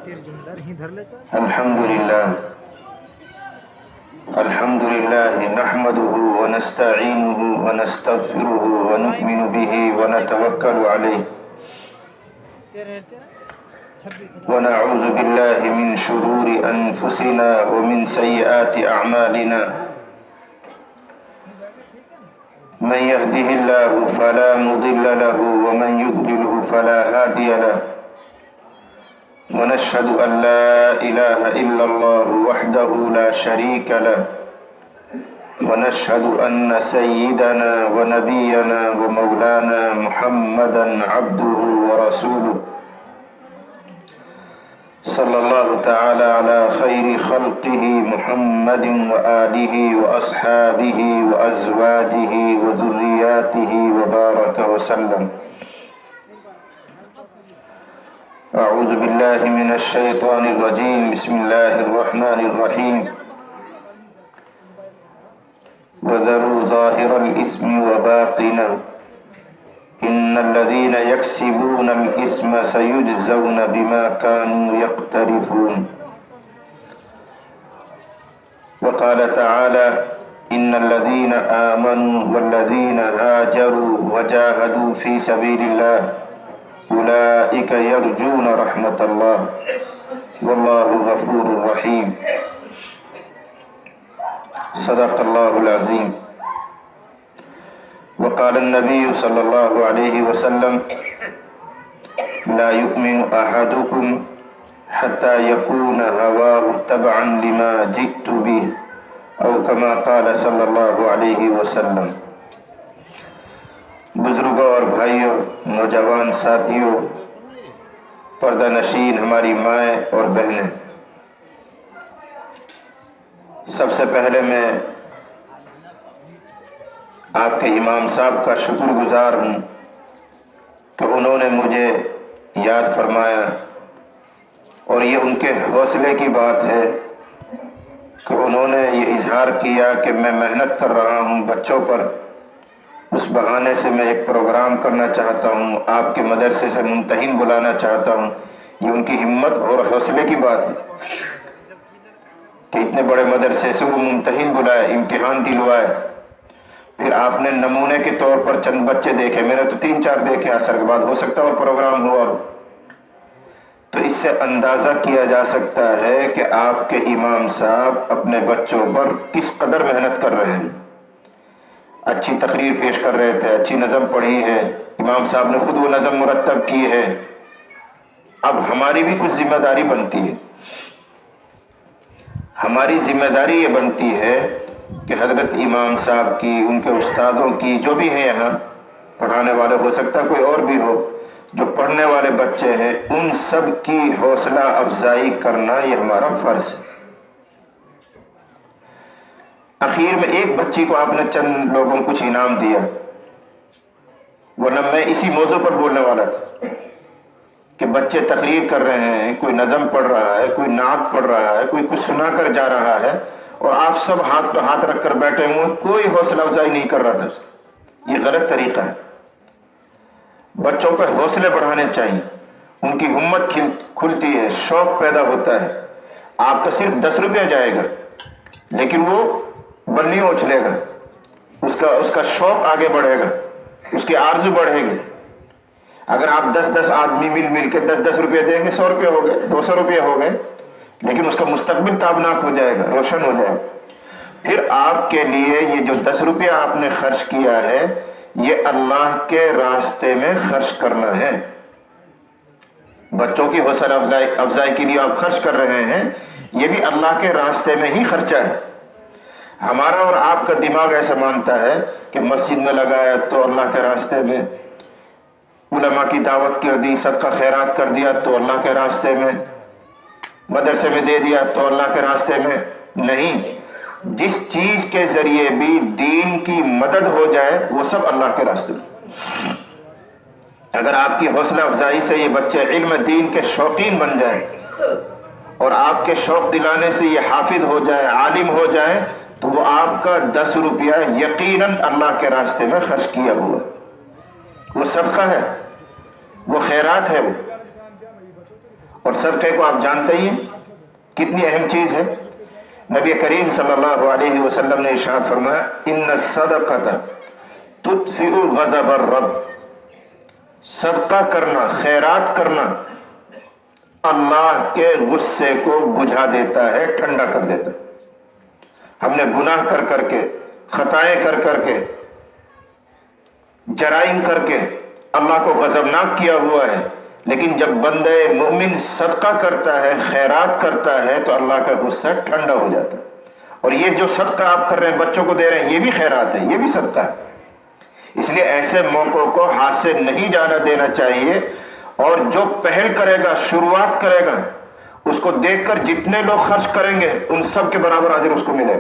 الحمد لله نحمده ونستعينه ونستغفره ونؤمن به ونتوكل عليه ونعوذ بالله من شرور أنفسنا ومن سيئات أعمالنا من يهده الله فلا مضل له ومن يضلله فلا هادي له ونشهد أن لا إله إلا الله وحده لا شريك له ونشهد أن سيدنا ونبينا ومولانا محمدا عبده ورسوله صلى الله تعالى على خير خلقه محمد وآله وأصحابه وأزواجه وذرياته وبارك وسلم. أعوذ بالله من الشيطان الرجيم. بسم الله الرحمن الرحيم. وذروا ظاهر الإثم وباطنه إن الذين يكسبون الإثم سيجزون بما كانوا يقترفون. وقال تعالى إن الذين آمنوا والذين هاجروا وجاهدوا في سبيل الله أولئك يرجون رحمة الله والله غفور رحيم. صدق الله العظيم. وقال النبي صلى الله عليه وسلم لا يؤمن أحدكم حتى يكون هواه تبعا لما جئت به أو كما قال صلی اللہ علیہ وسلم. بزرگوں اور بھائیوں، نوجوان ساتھیوں، پردہ نشین ہماری مائیں اور بہنیں، سب سے پہلے میں آپ کے امام صاحب کا شکر گزار ہوں کہ انہوں نے مجھے یاد فرمایا، اور یہ ان کے حوصلے کی بات ہے کہ انہوں نے یہ اظہار کیا کہ میں محنت کر رہا ہوں بچوں پر، اس بہانے سے میں ایک پروگرام کرنا چاہتا ہوں، آپ کے مدرسے سے ممتحن بلانا چاہتا ہوں. یہ ان کی ہمت اور حوصلے کی بات ہے کہ اتنے بڑے مدرسے سے وہ ممتحن بلائے، امتحان دلوائے. پھر آپ نے نمونے کے طور پر چند بچے دیکھے، میں نے تو 3-4 دیکھے، اثر کے بعد ہو سکتا ہے اور پروگرام ہوا. تو اس سے اندازہ کیا جا سکتا ہے کہ آپ کے امام صاحب اپنے بچوں پر کس قدر محنت کر رہے ہیں. اچھی تقریر پیش کر رہے تھے، اچھی نظم پڑھی ہے، امام صاحب نے خود وہ نظم مرتب کی ہے. اب ہماری بھی کچھ ذمہ داری بنتی ہے. ہماری ذمہ داری یہ بنتی ہے کہ حضرت امام صاحب کی، ان کے استادوں کی، جو بھی ہیں یہاں پڑھانے والے، ہو سکتا ہے کوئی اور بھی ہو، جو پڑھنے والے بچے ہیں، ان سب کی حوصلہ افزائی کرنا یہ ہمارا فرض ہے. اخیر میں ایک بچی کو آپ نے چند لوگوں کو کچھ انعام دیا، ورنہ میں اسی موضوع پر بولنے والا تھا کہ بچے تقریر کر رہے ہیں، کوئی نظم پڑھ رہا ہے، کوئی نعت پڑھ رہا ہے، کوئی کچھ سنا کر جا رہا ہے، اور آپ سب ہاتھ پہ ہاتھ رکھ کر بیٹھے ہوئے، کوئی حوصلہ افزائی نہیں کر رہا تھا. یہ غلط طریقہ ہے. بچوں پہ حوصلے بڑھانے چاہیے، ان کی ہمت کھلتی ہے، شوق پیدا ہوتا ہے. آپ کا صرف 10 روپیہ جائے گا لیکن وہ بلی اچھلے گا، اس کا شوق آگے بڑھے گا، اس کی آرزو بڑھے گی. اگر آپ 10 آدمی مل کے 10 روپے دیں گے، 100 روپے ہو گئے، 200 روپے ہو گئے، لیکن اس کا مستقبل تابناک ہو جائے گا، روشن ہو جائے گا. پھر آپ کے لیے یہ جو 10 روپیہ آپ نے خرچ کیا ہے، یہ اللہ کے راستے میں خرچ کرنا ہے. بچوں کی حوصلہ افزائی کے لیے آپ خرچ کر رہے ہیں، یہ بھی اللہ کے راستے میں ہی خرچہ ہے. ہمارا اور آپ کا دماغ ایسا مانتا ہے کہ مسجد میں لگایا تو اللہ کے راستے میں، علماء کی دعوت کر دی، صدقہ خیرات کر دیا تو اللہ کے راستے میں، مدرسے میں دے دیا تو اللہ کے راستے میں. نہیں، جس چیز کے ذریعے بھی دین کی مدد ہو جائے وہ سب اللہ کے راستے میں. اگر آپ کی حوصلہ افزائی سے یہ بچے علم دین کے شوقین بن جائیں اور آپ کے شوق دلانے سے یہ حافظ ہو جائے، عالم ہو جائے، تو وہ آپ کا 10 روپیہ یقیناً اللہ کے راستے میں خرچ کیا ہوا، وہ صدقہ ہے، وہ خیرات ہے وہ. اور صدقے کو آپ جانتے ہی کتنی اہم چیز ہے. نبی کریم صلی اللہ علیہ وسلم نے ارشاد فرمایا ان الصدقۃ تطفئ غضب الرب. صدقہ کرنا، خیرات کرنا اللہ کے غصے کو بجھا دیتا ہے، ٹھنڈا کر دیتا ہے. ہم نے گناہ کر کر کے، خطائیں کر کر کے، جرائم کر کے اللہ کو غضبناک کیا ہوا ہے، لیکن جب بندے مومن صدقہ کرتا ہے، خیرات کرتا ہے تو اللہ کا غصہ ٹھنڈا ہو جاتا ہے. اور یہ جو صدقہ آپ کر رہے ہیں، بچوں کو دے رہے ہیں، یہ بھی خیرات ہے، یہ بھی صدقہ ہے. اس لیے ایسے موقعوں کو ہاتھ سے نہیں جانا دینا چاہیے. اور جو پہل کرے گا، شروعات کرے گا، اس کو دیکھ کر جتنے لوگ خرچ کریں گے ان سب کے برابر اجر اس کو ملے.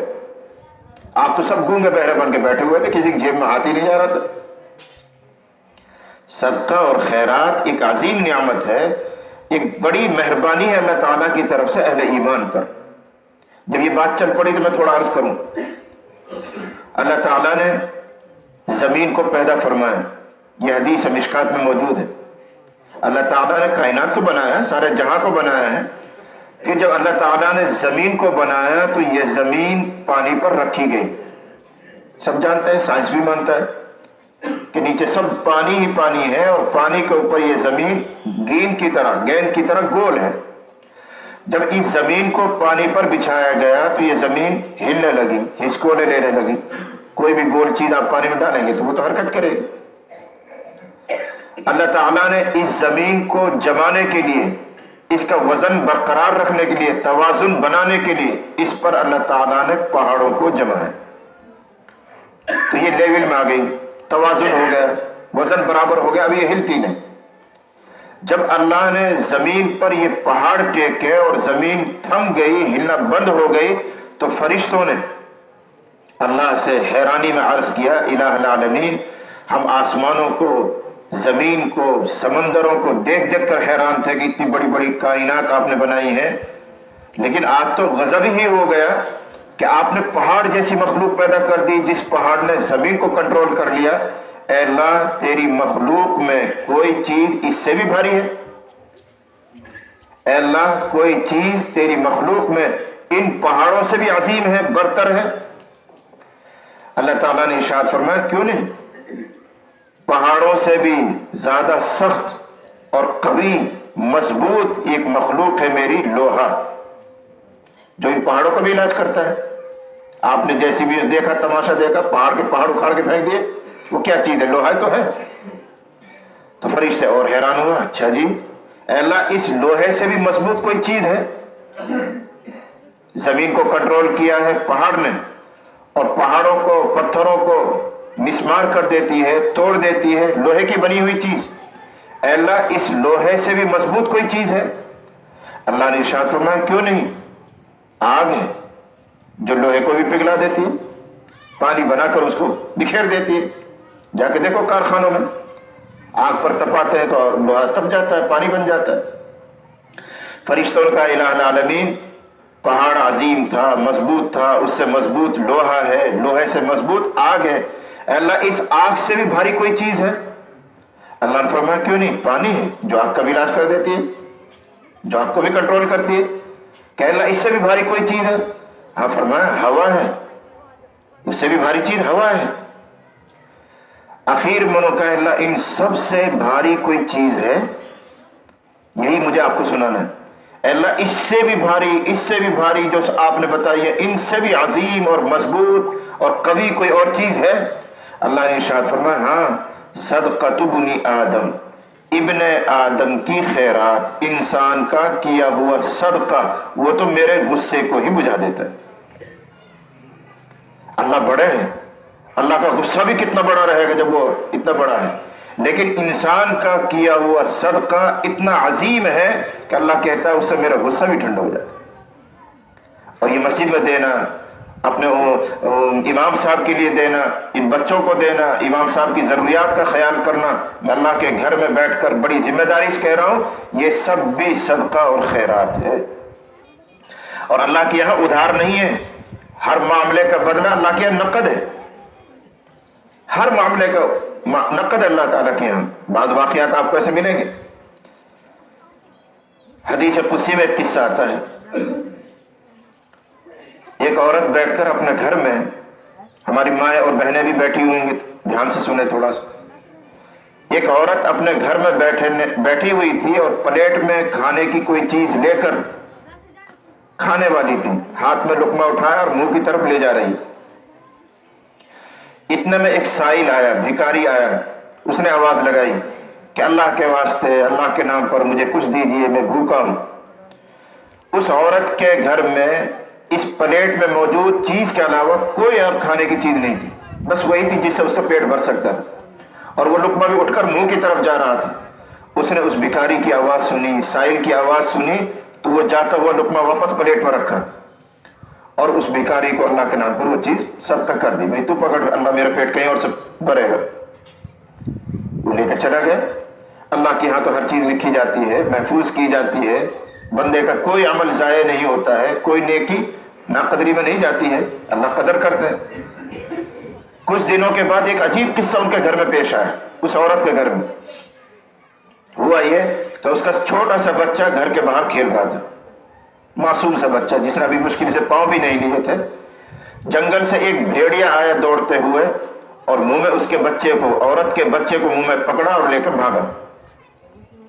آپ تو سب گونگے بہرے بن کے بیٹھے ہوئے تھے، کسی کی جیب میں ہاتھ ہی نہیں جا رہا تھا. صدقہ اور خیرات ایک عظیم نعمت ہے، ایک بڑی مہربانی ہے اللہ تعالیٰ کی طرف سے اہل ایمان پر. جب یہ بات چل پڑی تو میں تھوڑا عرض کروں. اللہ تعالیٰ نے زمین کو پیدا فرمایا، یہ حدیث مشکات میں موجود ہے. اللہ تعالیٰ نے کائنات کو بنایا ہے، سارے جہاں کو بنایا ہے. پھر جب اللہ تعالیٰ نے زمین کو بنایا تو یہ زمین پانی پر رکھی گئی. سب جانتے ہیں، سائنس بھی مانتا ہے کہ نیچے سب پانی ہی پانی ہے، اور پانی کے اوپر یہ زمین گیند کی طرح گول ہے. جب اس زمین کو پانی پر بچھایا گیا تو یہ زمین ہلنے لگی، ہچکولے لینے لگی. کوئی بھی گول چیز آپ پانی میں ڈالیں گے تو وہ تو حرکت کرے گی. اللہ تعالیٰ نے اس زمین کو جمانے کے لیے، اس کا وزن برقرار رکھنے کے لیے، توازن بنانے کے لیے اس پر اللہ تعالیٰ نے پہاڑوں کو جمایا. تو یہ لیول میں آ گئی، توازن ہو گیا، وزن برابر ہو گیا، اب یہ ہلتی نہیں. جب اللہ نے زمین پر یہ پہاڑ ٹیکے اور زمین تھم گئی، ہلنا بند ہو گئی، تو فرشتوں نے اللہ سے حیرانی میں عرض کیا الہ العالمین، ہم آسمانوں کو، زمین کو، سمندروں کو دیکھ دیکھ کر حیران تھے کہ اتنی بڑی بڑی کائنات آپ نے بنائی ہے، لیکن آج تو غضب ہی ہو گیا کہ آپ نے پہاڑ جیسی مخلوق پیدا کر دی جس پہاڑ نے زمین کو کنٹرول کر لیا. اے اللہ، تیری مخلوق میں کوئی چیز اس سے بھی بھاری ہے؟ اے اللہ، کوئی چیز تیری مخلوق میں ان پہاڑوں سے بھی عظیم ہے، برتر ہے؟ اللہ تعالیٰ نے ارشاد فرمایا کیوں نہیں، پہاڑوں سے بھی زیادہ سخت اور قوی مضبوط ایک مخلوق ہے میری، لوہا، جو ان پہاڑوں کا بھی علاج کرتا ہے. آپ نے جیسی بھی دیکھا، تماشا دیکھا، پہاڑ کے پہاڑ اکھاڑ کے پھینک دیے، وہ کیا چیز ہے؟ لوہا تو ہے. تو فرشتے اور حیران ہوا، اچھا جی، اے اللہ، اس لوہے سے بھی مضبوط کوئی چیز ہے؟ زمین کو کنٹرول کیا ہے پہاڑ نے، اور پہاڑوں کو، پتھروں کو مسمار کر دیتی ہے، توڑ دیتی ہے، لوہے کی بنی ہوئی چیز. اے اللہ، اس لوہے سے بھی مضبوط کوئی چیز ہے؟ اللہ نے ارشاد فرمایا کیوں نہیں، آگ ہے جو لوہے کو بھی پگھلا دیتی ہے، پانی بنا کر اس کو بکھیر دیتی ہے. جا کے دیکھو کارخانوں میں، آگ پر تپاتے ہیں تو لوہا تپ جاتا ہے، پانی بن جاتا ہے. فرشتوں کا الہ العالمین، پہاڑ عظیم تھا، مضبوط تھا، اس سے مضبوط لوہا ہے، لوہے سے مضبوط آگ ہے. اے اللہ، اس آگ سے بھی بھاری کوئی چیز ہے؟ اللہ نے فرمایا کیوں نہیں، پانی ہے جو آگ کا بھی علاج کر دیتی ہے، جو آگ کو بھی کنٹرول کرتی ہے. کہ اللہ، اس سے بھی بھاری کوئی چیز ہے؟ ہاں، فرمایا ہوا ہے، اس سے بھی بھاری چیز ہوا ہے. آخر منو کہ اللہ، ان سب سے بھاری کوئی چیز ہے؟ یہی مجھے آپ کو سنانا ہے. اے اللہ، اس سے بھی بھاری، اس سے بھی بھاری جو آپ نے بتائی ہے، ان سے بھی عظیم اور مضبوط اور قوی کوئی اور چیز ہے؟ اللہ نے ارشاد فرمایا ہاں، صدقۃ ابن آدم، ابن آدم کی خیرات، انسان کا کیا ہوا صدقہ، وہ تو میرے غصے کو ہی بجھا دیتا ہے. اللہ بڑے ہیں، اللہ کا غصہ بھی کتنا بڑا رہے گا جب وہ اتنا بڑا ہے، لیکن انسان کا کیا ہوا صدقہ اتنا عظیم ہے کہ اللہ کہتا ہے اس سے میرا غصہ بھی ٹھنڈا ہو جاتا ہے. اور یہ مسجد میں دینا، اپنے امام صاحب کے لیے دینا، ان بچوں کو دینا، امام صاحب کی ضروریات کا خیال کرنا، میں اللہ کے گھر میں بیٹھ کر بڑی ذمہ داری سے کہہ رہا ہوں، یہ سب بھی صدقہ اور خیرات ہے. اور اللہ کے یہاں ادھار نہیں ہے، ہر معاملے کا بدلہ اللہ کے یہاں نقد ہے، ہر معاملے کا نقد اللہ تعالیٰ کے یہاں. بعض واقعات آپ کو ایسے ملیں گے، حدیث قدسی میں ایک قصہ آتا ہے، ایک عورت بیٹھ کر اپنے گھر میں، ہماری مائیں اور بہنیں بھی بیٹھی ہوئی ہیں، دھیان سے سنیں تھوڑا سا. ایک عورت اپنے گھر میں بیٹھی ہوئی تھی اور پلیٹ میں کھانے کی کوئی چیز لے کر کھانے والی تھی، ہاتھ میں لقمہ اٹھایا اور منہ کی طرف لے جا رہی. اتنے میں ایک سائل آیا، بھکاری آیا. اس نے آواز لگائی کہ اللہ کے واسطے، اللہ کے نام پر مجھے کچھ دیجیے، میں بھوکا ہوں. اس عورت کے گھر میں اس پلیٹ میں موجود چیز کے علاوہ کوئی اور کھانے کی چیز نہیں تھی، بس وہی تھی جس سے اس کا پیٹ بھر سکتا تھا. اور وہ لقمہ بھی اٹھ کر منہ کی طرف جا رہا تھا. اس نے اس بھکاری کی آواز سنی، سائل کی آواز سنی، تو وہ جاتا ہوا لقمہ واپس پلیٹ میں رکھا اور اس بھکاری کو اللہ کے نام پر وہ چیز صدقہ کر دی. بھائی تو پکڑ، اللہ میرا پیٹ کہیں اور سے بھرے گا. وہ لے کر چلا گیا. اللہ کے ہاں تو ہر چیز لکھی جاتی ہے، محفوظ کی جاتی ہے، بندے کا کوئی عمل ضائع نہیں ہوتا ہے، کوئی نیکی ناقدری میں نہیں جاتی ہے، اللہ قدر کرتے ہیں. کچھ دنوں کے بعد ایک عجیب قصہ ان کے گھر میں پیش آیا. اس عورت کے گھر میں ہوا یہ کہ اس کا چھوٹا سا بچہ گھر کے باہر کھیل رہا تھا، معصوم سا بچہ جس نے ابھی مشکل سے پاؤں بھی نہیں لیے تھے. جنگل سے ایک بھیڑیا آیا دوڑتے ہوئے اور منہ میں اس کے بچے کو، عورت کے بچے کو منہ میں پکڑا اور لے کر بھاگا.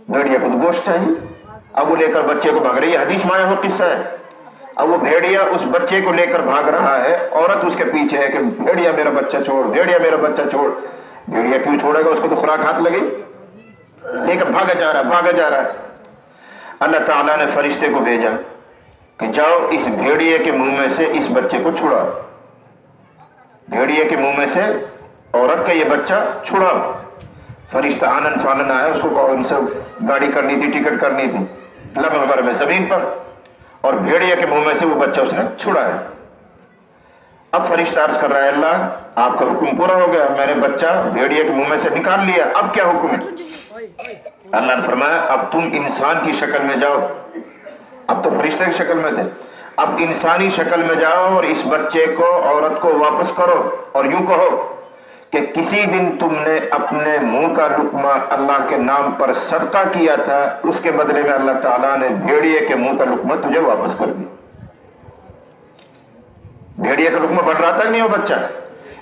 بھیڑیا کو تو گوشت چاہیے، اب وہ لے کر بچے کو بھاگ رہی ہے. حدیث میں آیا وہ قصہ ہے. اب وہ بھیڑیا اس بچے کو لے کر بھاگ رہا ہے، عورت اس کے پیچھے ہے کہ بھیڑیا میرا بچہ چھوڑ، بھیڑیا میرا بچہ چھوڑ. بھیڑیا کیوں چھوڑے گا؟ اس کو تو خوراک ہاتھ لگی. لے کر بھاگا جا رہا. اللہ تعالیٰ نے فرشتے کو بھیجا کہ جاؤ اس بھیڑیے کے منہ میں سے اس بچے کو چھڑاؤ. بھیڑیے کے منہ میں سے عورت کا یہ بچہ چھڑاؤ. فرشتہ آنن فانن آیا، اس کو ان سے گاڑی کرنی تھی، ٹکٹ کرنی تھی، لمحہ بھر میں زمین پر، اور بھیڑیے کے منہ میں سے وہ بچہ اس نے چھڑایا. اب فرشتہ عرض کر رہا ہے اللہ آپ کا حکم پورا ہو گیا، میں نے بچہ بھیڑیے کے منہ میں سے نکال لیا، اب کیا حکم ہے؟ اللہ نے فرمایا اب تم انسان کی شکل میں جاؤ. اب تو فرشتے کی شکل میں تھے، اب انسانی شکل میں جاؤ اور اس بچے کو، عورت کو واپس کرو اور یوں کہو کہ کسی دن تم نے اپنے منہ کا لقمہ اللہ کے نام پر صدقہ کیا تھا، اس کے بدلے میں اللہ تعالیٰ نے بھیڑیے کے منہ کا لقمہ تجھے واپس کر دیا. بھیڑیے کا لقمہ بڑھ رہا تھا نہیں وہ بچہ،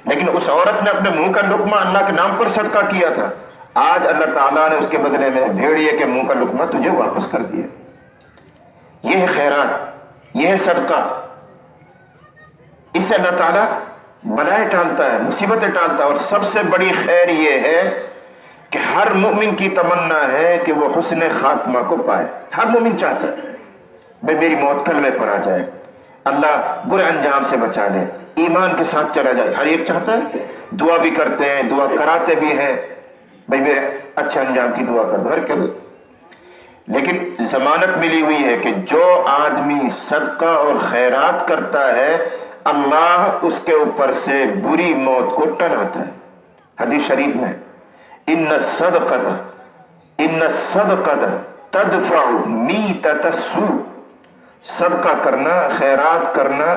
لیکن اس عورت نے اپنے منہ کا لقمہ اللہ کے نام پر صدقہ کیا تھا. آج اللہ تعالیٰ نے اس کے بدلے میں بھیڑیے کے منہ کا لقمہ تجھے واپس کر دیا. یہ ہے خیرات، یہ ہے صدقہ. اس سے اللہ تعالیٰ بلائیں ٹالتا ہے، مصیبتیں ٹالتا ہے. اور سب سے بڑی خیر یہ ہے کہ ہر مومن کی تمنا ہے کہ وہ حسن خاتمہ کو پائے. ہر مومن چاہتا ہے بھائی میری موت کلمے پر آ جائے، اللہ برے انجام سے بچا لے، ایمان کے ساتھ چلا جائے. ہر ایک چاہتا ہے، دعا بھی کرتے ہیں، دعا کراتے بھی ہیں بھائی میرے اچھے انجام کی دعا کر دو، ہر کر. لیکن ضمانت ملی ہوئی ہے کہ جو آدمی صدقہ اور خیرات کرتا ہے اللہ اس کے اوپر سے بری موت کو ٹلاتا ہے. حدیث شریف میں ان الصدقۃ تدفع میتۃ السوء، صدقہ کرنا، خیرات کرنا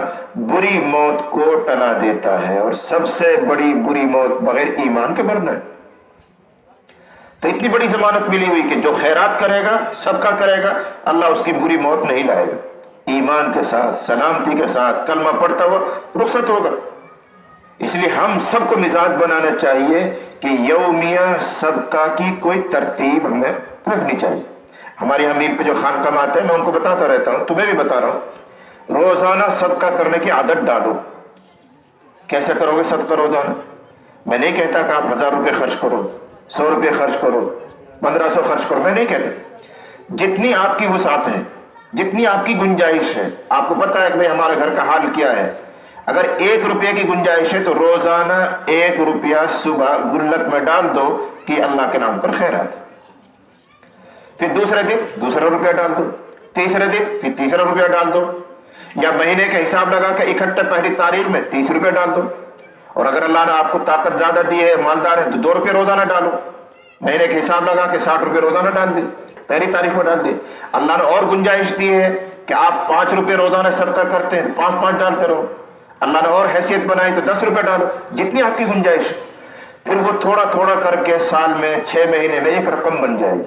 بری موت کو ٹلا دیتا ہے، اور سب سے بڑی بری موت بغیر ایمان کے مرنا ہے. تو اتنی بڑی ضمانت ملی ہوئی کہ جو خیرات کرے گا، صدقہ کرے گا، اللہ اس کی بری موت نہیں لائے گا، ایمان کے ساتھ، سلامتی کے ساتھ، کلمہ پڑھتا ہوا رخصت ہوگا. اس لیے ہم سب کو مزاج بنانا چاہیے کہ یومیہ صدقہ کی کوئی ترتیب ہمیں رکھنی چاہیے. ہمارے یہاں میر پہ جو خان کماتے ہیں، میں ان کو بتاتا رہتا ہوں، تمہیں بھی بتا رہا ہوں، روزانہ صدقہ کرنے کی عادت ڈالو. کیسے کرو گے صدقہ روزانہ؟ میں نہیں کہتا کہ آپ 1000 روپے خرچ کرو، 100 روپے خرچ کرو، 1500 خرچ کرو، میں نہیں کہتا. جتنی آپ کی وسعت ہے، جتنی آپ کی گنجائش ہے. آپ کو پتا ہے کہ ہمارا گھر کا حال کیا ہے. اگر 1 روپے کی گنجائش ہے تو روزانہ 1 روپیہ صبح گلک میں ڈال دو کہ اللہ کے نام پر خیرات. پھر دوسرے دن 2 روپیہ ڈال دو، تیسرے دن پھر 3 روپیہ ڈال دو، یا مہینے کا حساب لگا کے اکٹھے پہلی تاریخ میں 30 روپے ڈال دو. اور اگر اللہ نے آپ کو طاقت زیادہ دی ہے، مالدار ہے، تو 2 روپے روزانہ ڈالو. مہینے کے حساب لگا کے 60 روپے روزانہ ڈال دی، پہلی تاریخ میں ڈال دی. اللہ نے اور گنجائش دی ہے کہ آپ 5 روپے روزانہ صدقہ کرتے ہیں، 5 ڈالتے رہو. اللہ نے اور حیثیت بنائی تو 10 روپے ڈالو، جتنی آپ کی گنجائش. پھر وہ تھوڑا تھوڑا کر کے سال میں 6 مہینے میں ایک رقم بن جائے گی.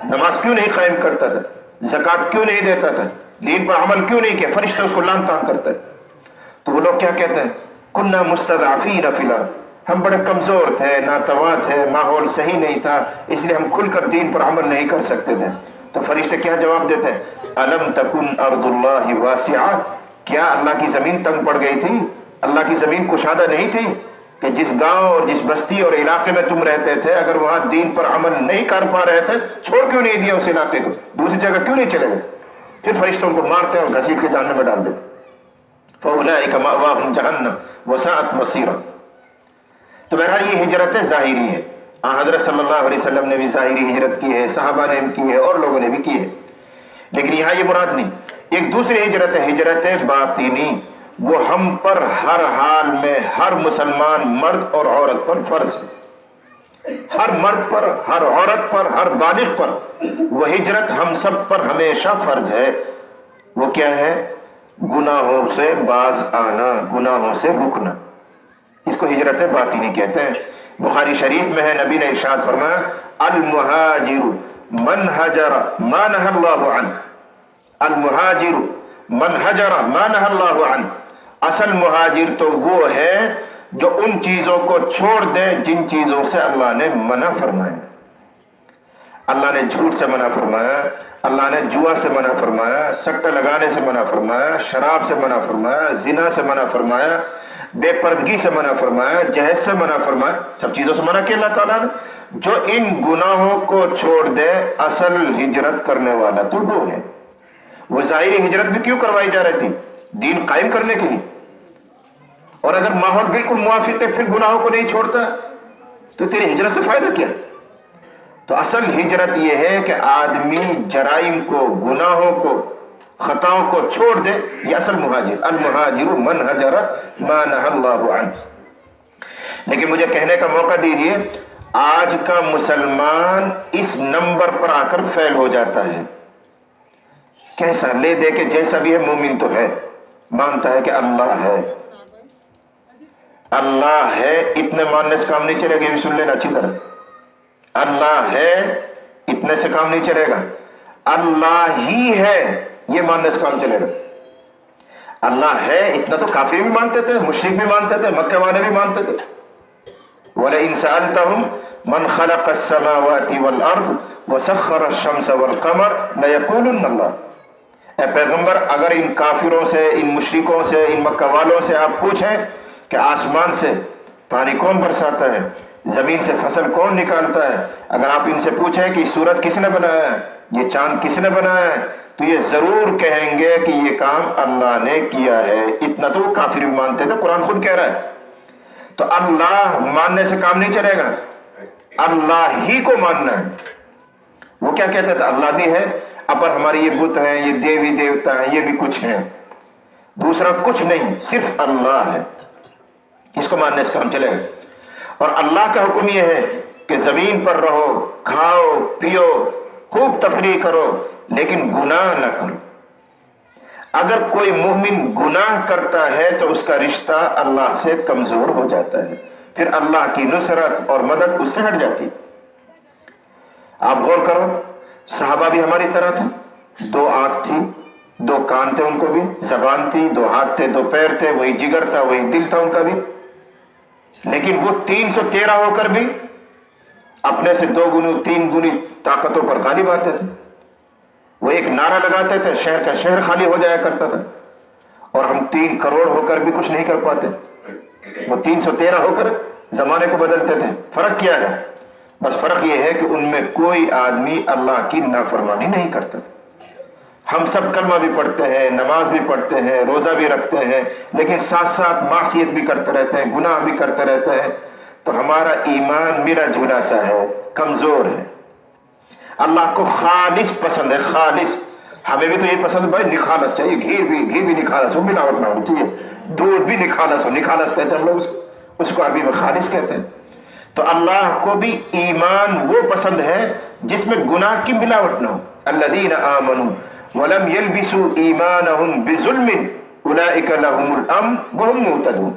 نماز کیوں نہیں قائم کرتا تھا, زکات کیوں نہیں دیتا تھا, دین پر عمل کیوں نہیں کیا, فرشتے اس کو لام تام کرتا ہے. تو وہ لوگ کیا کہتے ہیں, کننا مستضعفین فی الارض, ہم بڑے کمزور تھے, ناتواں تھے, ماحول صحیح نہیں تھا, اس لیے ہم کھل کر دین پر عمل نہیں کر سکتے تھے. تو فرشتے کیا جواب دیتے ہیں, الم تکن ارض اللہ واسعہ, کیا اللہ کی زمین تنگ پڑ گئی تھی, اللہ کی زمین کشادہ نہیں تھی کہ جس گاؤں اور جس بستی اور علاقے میں تم رہتے تھے اگر وہاں دین پر عمل نہیں کر پا رہے تھے, چھوڑ کیوں نہیں دیا اس علاقے کو, دوسری جگہ کیوں نہیں چلے گئے؟ پھر فرشتوں کو مارتے اور گھسیٹ کے جہنم میں ڈال دیتے. فَأُولَٰئِكَ مَأْوَاهُمْ جَهَنَّمُ وَسَاءَتْ مَصِيرًا. تو بہرحال یہ ہجرت ظاہری ہے. حضرت صلی اللہ علیہ وسلم نے بھی ظاہری ہجرت کی ہے, صحابہ نے بھی کی ہے, اور لوگوں نے بھی کی ہے, لیکن یہاں یہ مراد نہیں. ایک دوسری ہجرت ہے, ہجرت باطنی, وہ ہم پر ہر حال میں ہر مسلمان مرد اور عورت پر فرض ہے. ہر مرد پر, ہر عورت پر, ہر بالغ پر وہ ہجرت ہم سب پر ہمیشہ فرض ہے. وہ کیا ہے, گناہوں سے باز آنا, گناہوں سے رکنا, اس کو ہجرت باطنی کہتے ہیں. بخاری شریف میں ہے, نبی نے ارشاد فرمایا, المہاجر من ہجر ما نہى اللہ عنہ, المہاجر من ہجر ما نہى اللہ عنہ. اصل مہاجر تو وہ ہے جو ان چیزوں کو چھوڑ دے جن چیزوں سے اللہ نے منع فرمایا. اللہ نے جھوٹ سے منع فرمایا, اللہ نے جوا سے منع فرمایا, سٹہ لگانے سے منع فرمایا, شراب سے منع فرمایا, زنا سے منع فرمایا, بے پردگی سے منع فرمایا, جہیز سے منع فرمایا, سب چیزوں سے منع کیا اللہ تعالیٰ نے. جو ان گناہوں کو چھوڑ دے اصل ہجرت کرنے والا تو وہ ہے. وہ ظاہری ہجرت بھی کیوں کروائی جا رہی تھی, دین قائم کرنے کے لیے. اور اگر ماحول بالکل موافق ہے پھر گناہوں کو نہیں چھوڑتا تو تیری ہجرت سے فائدہ کیا؟ تو اصل ہجرت یہ ہے کہ آدمی جرائم کو, گناہوں کو, خطاؤں کو چھوڑ دے, یہ اصل مہاجر. المہاجر من ہجر ما نہى اللہ عنہ. لیکن مجھے کہنے کا موقع دیجئے, آج کا مسلمان اس نمبر پر آ کر فیل ہو جاتا ہے. کیسا لے دے کے جیسا بھی ہے, مومن تو ہے, مانتا ہے کہ اللہ ہے, اللہ ہے, اتنے ماننے سے کام نہیں چلے گا. یہ بھی سن لینا اچھی طرح, اللہ ہے اتنے سے کام نہیں چلے گا, اللہ ہی ہے یہ ماننے سے کام چلے گا. اللہ ہے اتنا تو کافی بھی مانتے تھے, مشرک بھی مانتے تھے, مکہ والے بھی مانتے تھے. وَلَئِن سَأَلْتَهُمْ مَنْ خَلَقَ السَّمَاوَاتِ وَالْأَرْضِ وَسَخَّرَ الشَّمْسَ وَالْقَمَرَ لَيَقُولُنَّ اللَّهُ. اے پیغمبر, اگر ان کافروں سے, ان مشرکوں سے, ان مکہ والوں سے آپ پوچھیں کہ آسمان سے پانی کون برساتا ہے, زمین سے فصل کون نکالتا ہے, اگر آپ ان سے پوچھیں کہ سورج کس نے بنایا ہے, یہ چاند کس نے بنایا ہے, تو یہ ضرور کہیں گے کہ یہ کام اللہ نے کیا ہے. اتنا تو کافر بھی مانتے تھے, قرآن خود کہہ رہا ہے. تو اللہ ماننے سے کام نہیں چلے گا, اللہ ہی کو ماننا ہے. وہ کیا کہتے تھے, اللہ بھی ہے, اپر ہماری یہ بت ہیں, یہ دیوی دیوتا ہیں, یہ بھی کچھ ہیں, دوسرا کچھ نہیں, صرف اللہ ہے. اس کو ماننے سے کام چلے گا. اور اللہ کا حکم یہ ہے کہ زمین پر رہو, کھاؤ پیو, خوب تفریح کرو, لیکن گناہ نہ کرو. اگر کوئی مومن گناہ کرتا ہے تو اس کا رشتہ اللہ سے کمزور ہو جاتا ہے, پھر اللہ کی نصرت اور مدد اس سے ہٹ جاتی. آپ غور کرو, صحابہ بھی ہماری طرح تھے, 2 آنکھ تھی, 2 کان تھے ان کو بھی, زبان تھی, 2 ہاتھ تھے, 2 پیر تھے, وہی جگر تھا, وہی دل تھا ان کا بھی, لیکن وہ 313 ہو کر بھی اپنے سے 2 گنی 3 گنی طاقتوں پر غالب آتے تھے. وہ ایک نعرہ لگاتے تھے, شہر کا شہر خالی ہو جایا کرتا تھا, اور ہم 3 کروڑ ہو کر بھی کچھ نہیں کر پاتے. وہ 313 ہو کر زمانے کو بدلتے تھے. فرق کیا ہے؟ بس فرق یہ ہے کہ ان میں کوئی آدمی اللہ کی نافرمانی نہیں کرتا. ہم سب کلمہ بھی پڑھتے ہیں, نماز بھی پڑھتے ہیں, روزہ بھی رکھتے ہیں, لیکن ساتھ ساتھ معصیت بھی کرتے رہتے ہیں, گناہ بھی کرتے رہتے ہیں. تو ہمارا ایمان میرا جھولا سا ہے, کمزور ہے. اللہ کو خالص پسند ہے, خالص. ہمیں بھی تو یہ پسند بھائی نکھالس چاہیے, گھی بھی نکھالس ہو, ملاوٹ نہ ہونی چاہیے, دودھ بھی نکھالس ہو, نکھالس کہتے ہیں ہم لوگ اس کو عربی میں خالص کہتے ہیں. تو اللہ کو بھی ایمان وہ پسند ہے جس میں گناہ کی ملاوٹ نہ ہو. الذین آمنوا ولم يلبسوا ایمانهم بظلم اولئک لهم الامن وهم مہتدون.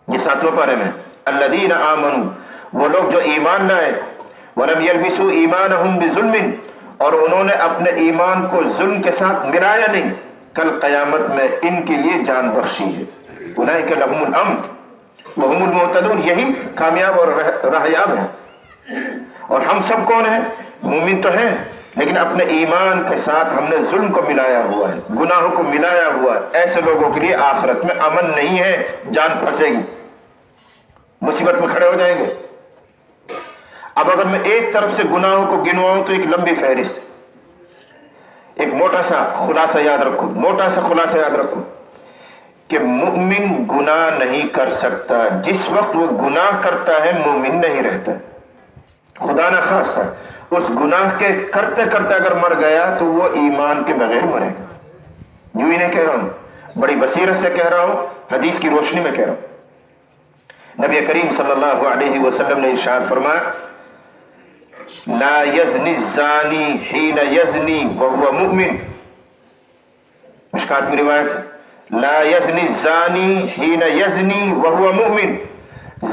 یہ 7واں پارے میں الذین آمنوا, وہ لوگ جو ایمان لائے وَلَمْ يَلْبِسُوا إِيمَانَهُمْ بِظُلْمٍ، اور انہوں نے اپنے ایمان کو ظلم کے ساتھ ملایا نہیں، کل قیامت میں ان کے لیے جان بخشی ہے۔ اولئک لہم الامن وہم المہتدون، یہی کامیاب اور راہیاب ہیں۔ اور ہم سب کون ہیں؟ مومن تو ہیں، لیکن اپنے ایمان کے ساتھ ہم نے ظلم کو ملایا ہوا ہے، گناہوں کو ملایا ہوا ہے۔ ایسے لوگوں کے لیے آخرت میں امن نہیں ہے، جان پھنسے گی، مصیبت میں کھڑے ہو جائیں گے۔ اب اگر میں ایک طرف سے گناہوں کو گنواؤں تو ایک لمبی فہرست، ایک موٹا سا خلاصہ یاد رکھو، موٹا سا خلاصہ یاد رکھو کہ مومن گناہ نہیں کر سکتا، جس وقت وہ گناہ کرتا ہے مومن نہیں رہتا۔ خدا نہ خواستہ اس گناہ کے کرتے کرتے اگر مر گیا تو وہ ایمان کے بغیر مرے گا۔ یوں ہی نہیں کہہ رہا ہوں، بڑی بصیرت سے کہہ رہا ہوں، حدیث کی روشنی میں کہہ رہا ہوں۔ نبی کریم صلی اللہ علیہ وسلم نے ارشاد فرمایا لا یزنی الزانی حین یزنی وہو مؤمن، مشکات میں روایت ہے، لا یزنی الزانی حین یزنی وہو مؤمن،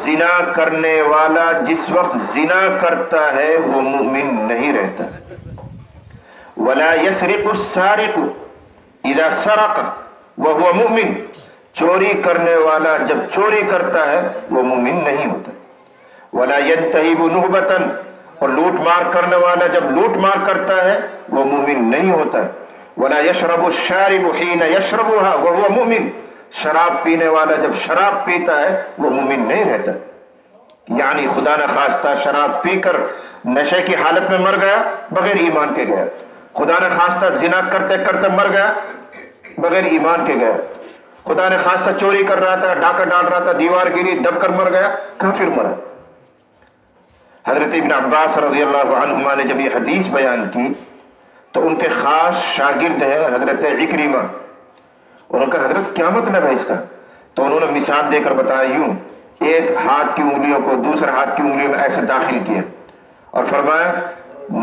زنا کرنے والا جس وقت زنا کرتا ہے وہ مومن نہیں رہتا۔ ولا یسرق السارق اذا سرق وهو مؤمن، چوری کرنے والا جب چوری کرتا ہے وہ مومن نہیں ہوتا۔ ولا ينتهب نهبة، اور لوٹ مار کرنے والا جب لوٹ مار کرتا ہے وہ مومن نہیں ہوتا۔ ولا يشرب الشارب حين يشربها وهو مؤمن، شراب پینے والا جب شراب پیتا ہے وہ مومن نہیں رہتا۔ یعنی خدا نہ خواستہ شراب پی کر نشے کی حالت میں مر گیا بغیر ایمان کے گیا، خدا نہ خواستہ زنا کرتے کرتے مر گیا بغیر ایمان کے گیا، خدا نے خواستہ چوری کر رہا تھا، ڈاکہ ڈال رہا تھا، دیوار گری دب کر مر گیا، کافر مرا۔ حضرت ابن عباس رضی اللہ عنہما نے جب یہ حدیث بیان کی تو ان کے خاص شاگرد ہیں حضرت عکرمہ، انہوں نے کہا حضرت کیا مطلب ہے اس کا؟ تو انہوں نے مثال دے کر بتایا یوں، ایک ہاتھ کی انگلیوں کو دوسرے ہاتھ کی انگلیوں میں ایسے داخل کیا اور فرمایا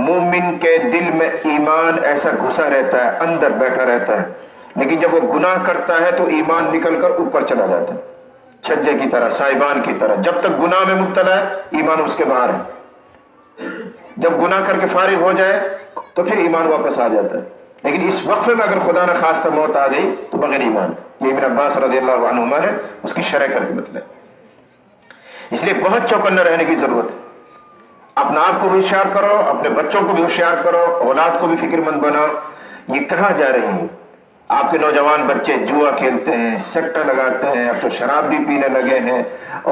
مومن کے دل میں ایمان ایسا گھسا رہتا ہے، اندر بیٹھا رہتا ہے، لیکن جب وہ گناہ کرتا ہے تو ایمان نکل کر اوپر چلا جاتا ہے، چھجے کی طرح، سائبان کی طرح۔ جب تک گناہ میں مبتلا ہے ایمان اس کے باہر ہے، جب گناہ کر کے فارغ ہو جائے تو پھر ایمان واپس آ جاتا ہے، لیکن اس وقفے میں اگر خدا نہ خواستہ موت آ گئی تو بغیر ایمان۔ یہ ابن عباس رضی اللہ عنہما نے اس کی شرح کر کے بتلایا۔ اس لیے بہت چوکنا رہنے کی ضرورت ہے، اپنا آپ کو بھی ہوشیار کرو، اپنے بچوں کو بھی ہوشیار کرو، اولاد کو بھی فکر مند بناؤ۔ یہ کہاں جا رہی ہیں؟ آپ کے نوجوان بچے جوا کھیلتے ہیں، سٹا لگاتے ہیں، اب تو شراب بھی پینے لگے ہیں،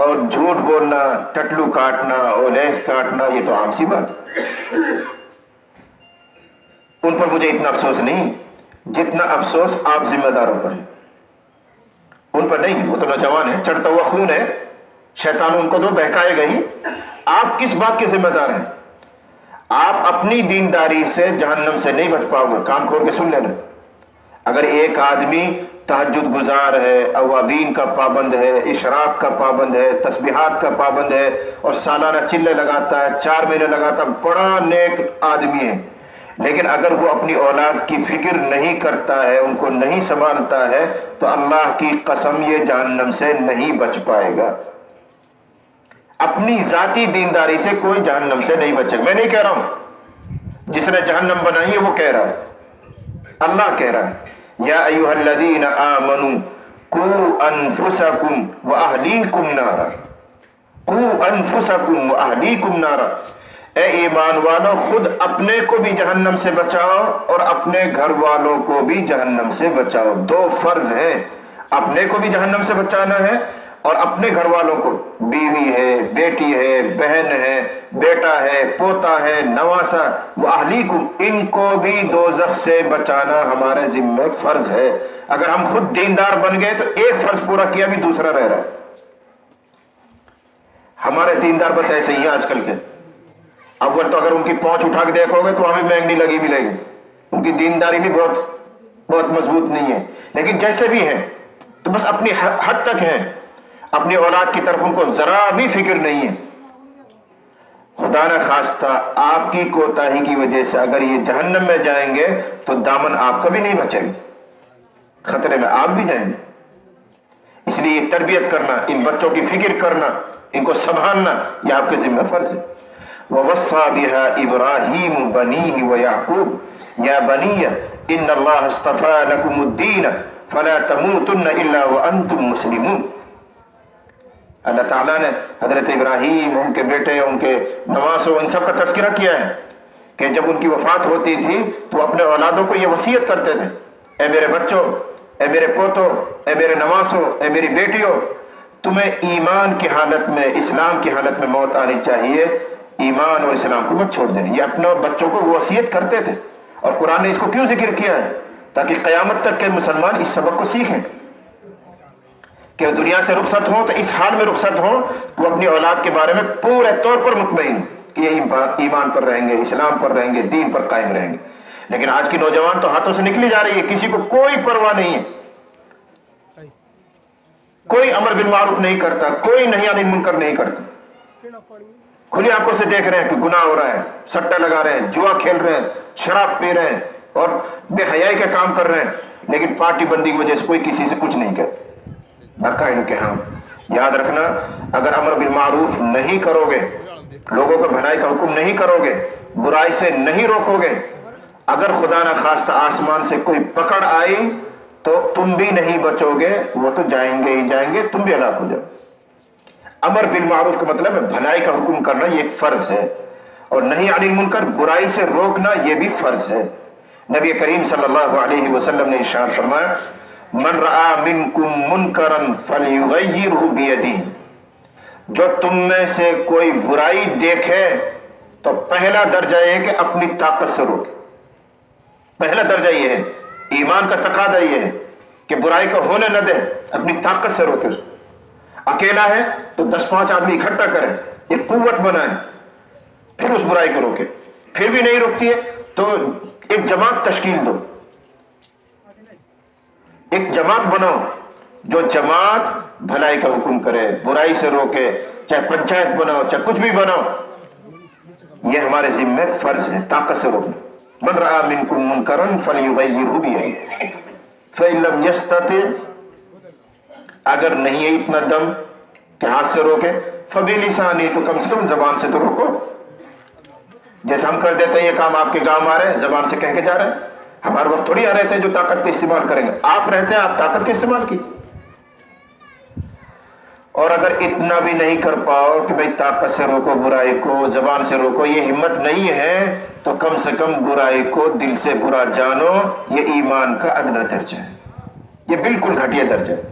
اور جھوٹ بولنا، ٹٹلو کاٹنا، اولیز کاٹنا، یہ تو عام سی بات ہے۔ ان پر مجھے اتنا افسوس نہیں جتنا افسوس آپ ذمہ داروں پر ہے، ان پر نہیں، وہ تو نوجوان ہے، چڑھتا ہوا خون ہے، شیطان ان کو تو بہکائے گا ہی۔ آپ کس بات کے ذمہ دار ہیں؟ آپ اپنی دینداری سے جہنم سے نہیں بچ پاؤ گے۔ کان کھول کے سن لینا، اگر ایک آدمی تہجد گزار ہے، اوابین کا پابند ہے، اشراق کا پابند ہے، تسبیحات کا پابند ہے، اور سالانہ چلے لگاتا ہے، 4 مہینے لگاتا ہے، بڑا نیک آدمی ہے، لیکن اگر وہ اپنی اولاد کی فکر نہیں کرتا ہے، ان کو نہیں سنبھالتا ہے، تو اللہ کی قسم یہ جہنم سے نہیں بچ پائے گا۔ اپنی ذاتی دینداری سے کوئی جہنم سے نہیں بچے گا۔ میں نہیں کہہ رہا ہوں، جس نے جہنم بنائی ہے وہ کہہ رہا ہے، اللہ کہہ رہا ہے یا ایھا الذین آمنوا قوا انفسکم واہلیکم نارا، قوا انفسکم واہلیکم نارا، اے ایمان والو خود اپنے کو بھی جہنم سے بچاؤ اور اپنے گھر والوں کو بھی جہنم سے بچاؤ۔ 2 فرض ہیں، اپنے کو بھی جہنم سے بچانا ہے اور اپنے گھر والوں کو، بیوی ہے، بیٹی ہے، بہن ہے، بیٹا ہے، پوتا ہے، نواسا، واہلیکم، ان کو بھی دوزخ سے بچانا ہمارے ذمہ فرض ہے۔ اگر ہم خود دیندار بن گئے تو ایک فرض پورا کیا بھی دوسرا رہ رہا ہے۔ ہمارے دیندار بس ایسے ہی ہیں آج کل کے، اول تو اگر ان کی پہنچ اٹھا کے دیکھو گے تو ہمیں مہنگی لگی ملے گی، ان کی دینداری بھی بہت مضبوط نہیں ہے، لیکن جیسے بھی ہیں تو بس اپنی حد تک ہیں، اپنی اولاد کی طرف ان کو ذرا بھی فکر نہیں ہے۔ خدا نہ خواستہ آپ کی کوتاہی کی وجہ سے اگر یہ جہنم میں جائیں گے تو دامن آپ کا بھی نہیں بچے گا، خطرے میں آپ بھی جائیں گے۔ اس لیے یہ تربیت کرنا، ان بچوں کی فکر کرنا، ان کو سنبھالنا، یہ آپ کے ذمہ فرض ہے۔ ووصى بها إبراهيم بنيه ويعقوب يا بني إن الله اصطفى لكم الدين فلا تموتن إلا وأنتم مسلمون. اللہ تعالیٰ نے حضرت ابراہیم، ان کے بیٹے، ان کے نواسوں، ان سب کا تذکرہ کیا ہے کہ جب ان کی وفات ہوتی تھی تو اپنے اولادوں کو یہ وصیت کرتے تھے، اے میرے بچوں، اے میرے پوتوں، اے میرے نواسوں، اے میری بیٹیوں، تمہیں ایمان کی حالت میں، اسلام کی حالت میں موت آنی چاہیے، ایمان اور اسلام کو مت چھوڑ دینا. یہ اپنے بچوں کو وہ وصیت کرتے تھے. اور قرآن نے اس کو کیوں ذکر کیا ہے؟ تاکہ قیامت تک کے مسلمان اس سبق کو سیکھیں کہ دنیا سے رخصت ہوں تو اس حال میں رخصت ہوں وہ اپنی اولاد کے بارے میں پورے طور پر مطمئن کہ یہ ایمان پر رہیں گے، اسلام پر رہیں گے، دین پر قائم رہیں گے. لیکن آج کی نوجوان تو ہاتھوں سے نکلی جا رہی ہے، کسی کو کوئی پرواہ نہیں ہے، کوئی امر بالمعروف نہیں کرتا، کوئی نہی عن المنکر نہیں کرتا. کھلی آنکھوں سے دیکھ رہے ہیں کہ گناہ ہو رہا ہے، سٹا لگا رہے ہیں، جوا کھیل رہے ہیں، شراب پی رہے ہیں اور بے حیائی کے کام کر رہے ہیں، لیکن پارٹی بندی کی وجہ سے کوئی کسی سے کچھ نہیں کہتا. ان کے ہاں یاد رکھنا، اگر امر بالمعروف نہیں کرو گے، لوگوں کو بھلائی کا حکم نہیں کرو گے، برائی سے نہیں روکو گے، اگر خدا نہ خواستہ آسمان سے کوئی پکڑ آئی تو تم بھی نہیں بچو گے، وہ تو جائیں گے ہی جائیں گے، تم بھی ہلاک ہو جاؤ. امر بالمعروف کا مطلب ہے بھلائی کا حکم کرنا، یہ ایک فرض ہے، اور نہی عن المنکر، برائی سے روکنا، یہ بھی فرض ہے. نبی کریم صلی اللہ علیہ وسلم نے ارشاد فرمایا من رأى منکم منکرا فلیغیرہ بیدہ، جو تم میں سے کوئی برائی دیکھے تو پہلا درجہ یہ ہے کہ اپنی طاقت سے روکے. پہلا درجہ یہ ہے، ایمان کا تقاضا یہ ہے کہ برائی کو ہونے نہ دے، اپنی طاقت سے روکے. اکیلا ہے تو 10-5 آدمی اکٹھا کریں، ایک قوت بنائیں، پھر اس برائی کو روکے. پھر بھی نہیں روکتی ہے تو ایک جماعت تشکیل دو، ایک جماعت بناؤ، جو جماعت بھلائی کا حکم کرے، برائی سے روکے، چاہے پنچایت بناؤ، چاہے کچھ بھی بناؤ. یہ ہمارے ذمہ فرض ہے، طاقت سے روکنا. من رأى منکم منکرا فلیغیرہ بیدہ فإن لم یستطع، اگر نہیں ہے اتنا دم کہ ہاتھ سے روکے، فبلسانہ، تو کم سے کم زبان سے تو روکو. جیسے ہم کر دیتے ہیں یہ کام، آپ کے گاؤں آ رہے ہیں، زبان سے کہہ کے جا رہے ہیں. ہمارے وقت تھوڑی آ رہتے ہیں جو طاقت کا استعمال کریں گے، آپ رہتے ہیں، آپ طاقت کے استعمال کی. اور اگر اتنا بھی نہیں کر پاؤ کہ بھئی طاقت سے روکو برائی کو، زبان سے روکو، یہ ہمت نہیں ہے، تو کم سے کم برائی کو دل سے برا جانو. یہ ایمان کا ادنا درجہ ہے، یہ بالکل گھٹیا درجہ ہے.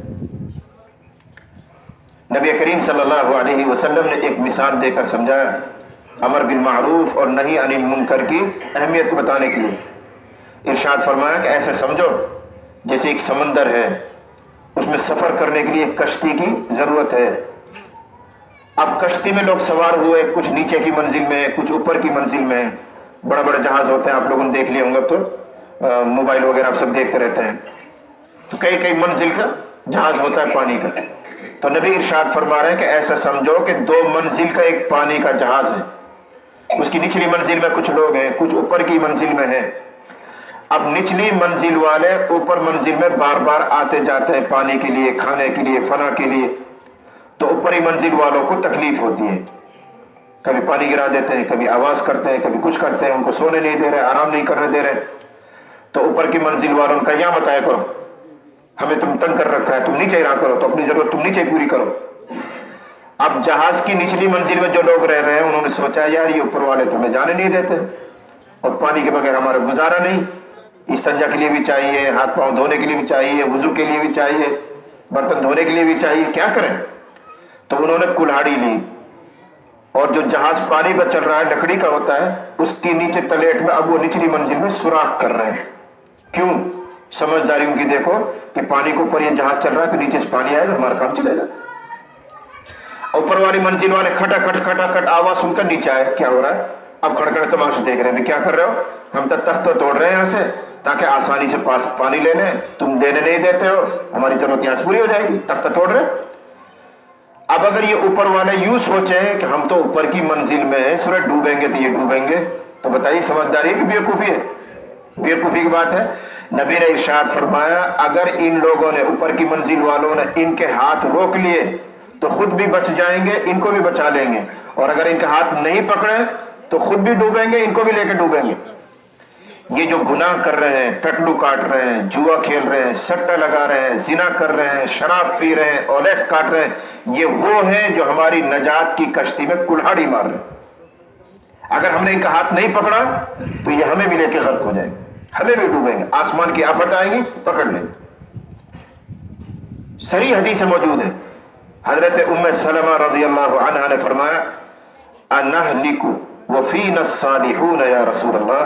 نبی کریم صلی اللہ علیہ وسلم نے ایک مثال دے کر سمجھایا امر بالمعروف اور نہی عن المنکر کی اہمیت کو بتانے کے لیے. ارشاد فرمایا کہ ایسے سمجھو جیسے ایک سمندر ہے، اس میں سفر کرنے کے لیے ایک کشتی کی ضرورت ہے. اب کشتی میں لوگ سوار ہوئے، کچھ نیچے کی منزل میں، کچھ اوپر کی منزل میں. بڑے بڑے جہاز ہوتے ہیں، آپ لوگوں نے دیکھ لیے ہوں گے، تو موبائل وغیرہ آپ سب دیکھتے رہتے ہیں. تو کئی کئی منزل کا جہاز ہوتا ہے پانی کا. تو نبی ارشاد فرما رہے ہیں کہ ایسا سمجھو کہ 2 منزل کا ایک پانی کا جہاز ہے. اس کی نچلی منزل میں کچھ لوگ ہیں، کچھ اوپر کی منزل میں ہیں. اب نچلی منزل والے اوپر منزل میں بار بار آتے جاتے ہیں پانی کے لیے، کھانے کے لیے، فنا کے لیے. تو اوپری منزل والوں کو تکلیف ہوتی ہے، کبھی پانی گرا دیتے ہیں، کبھی آواز کرتے ہیں، کبھی کچھ کرتے ہیں، ان کو سونے نہیں دے رہے، آرام نہیں کرنے دے رہے. تو اوپر کی منزل والوں کا یہاں بتایا کرو، ہمیں تم تنگ کر رکھا ہے، تم نیچے رہا کرو، تو اپنی ضرورت تم نیچے پوری کرو. اب جہاز کی نچلی منزل میں جو لوگ رہ رہے ہیں، انہوں نے سوچا یار یہ اوپر والے تو ہمیں جانے نہیں دیتے، اور پانی کے بغیر ہمارا گزارا نہیں. استنجا کے لیے بھی چاہیے، ہاتھ پاؤں دھونے کے لیے بھی چاہیے، وضو کے لیے بھی چاہیے، برتن دھونے کے لیے بھی چاہیے، کیا کریں؟ تو انہوں نے کلہاڑی لی، اور جو جہاز پانی پر چل رہا ہے لکڑی کا ہوتا ہے، اس کی نیچے تلیٹ میں اب وہ نچلی منزل میں سوراخ کر رہے ہیں. کیوں؟ سمجھداری ان کی دیکھو کہ پانی کے اوپر یہ جہاز چل رہا ہے، تو نیچے سے پانی آئے گا، ہمارا کام چلے گا. اوپر والی منزل والے کھٹا کھٹ آواز سن کر نیچے آئے، کیا ہو رہا ہے؟ اب کھڑ کھڑ تماشا دیکھ رہے ہیں، کیا کر رہے ہو؟ ہم تو تخت توڑ رہے ہیں یہاں سے تاکہ آسانی سے پاس پانی لے لیں، تم دینے نہیں دیتے ہو، ہماری ضرورت یہاں سے پوری ہو جائے گی، تخت توڑ رہے. اب اگر یہ اوپر والے یوں سوچیں کہ ہم تو اوپر کی منزل میں ہیں، سورج ڈوبیں گے تو یہ ڈوبیں گے، تو بتائیے سمجھداری ہے کہ بیوقوفی ہے؟ بیوقوفی کی بات ہے. نبی نے ارشاد فرمایا اگر ان لوگوں نے، اوپر کی منزل والوں نے ان کے ہاتھ روک لیے تو خود بھی بچ جائیں گے، ان کو بھی بچا لیں گے، اور اگر ان کے ہاتھ نہیں پکڑے تو خود بھی ڈوبیں گے، ان کو بھی لے کے ڈوبیں گے۔ یہ جو گناہ کر رہے ہیں، ٹٹلو کاٹ رہے ہیں، جوا کھیل رہے ہیں، سٹا لگا رہے ہیں، زنا کر رہے ہیں، شراب پی رہے ہیں، اولیکس کاٹ رہے ہیں، یہ وہ ہیں جو ہماری نجات کی کشتی میں کلہاڑی مار رہے ہیں۔ اگر ہم نے ان کا ہاتھ نہیں پکڑا تو یہ ہمیں بھی لے کے غرق ہو جائیں گے، ہمیں بھی ڈوبیں گے، آسمان کی آفت آئیں گی پکڑ لیں گے۔ صحیح حدیث موجود ہے، حضرت ام سلمہ رضی اللہ عنہا نے فرمایا انہلک وفینا الصالحون یا رسول اللہ،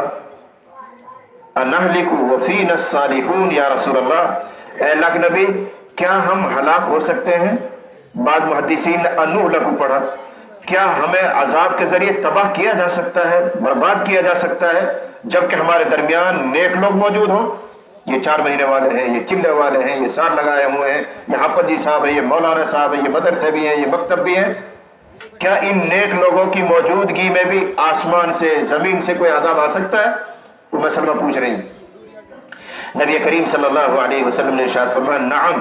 انہلک وفینا الصالحون یا رسول اللہ، اے اللہ کے نبی کیا ہم ہلاک ہو سکتے ہیں؟ بعض محدثین نے انہلک پڑھا، کیا ہمیں عذاب کے ذریعے تباہ کیا جا سکتا ہے، برباد کیا جا سکتا ہے جبکہ ہمارے درمیان نیک لوگ موجود ہوں؟ یہ 4 مہینے والے ہیں، یہ چلے والے ہیں، یہ سال لگائے ہوئے ہیں، یہ حافظ جی صاحب ہیں، یہ مولانا صاحب ہیں، یہ مدرسے بھی ہیں، یہ مکتب بھی ہیں، کیا ان نیک لوگوں کی موجودگی میں بھی آسمان سے زمین سے کوئی عذاب آ سکتا ہے؟ ام سلمہ پوچھ رہی ہیں۔ نبی کریم صلی اللہ علیہ وسلم نے ارشاد فرمایا نعم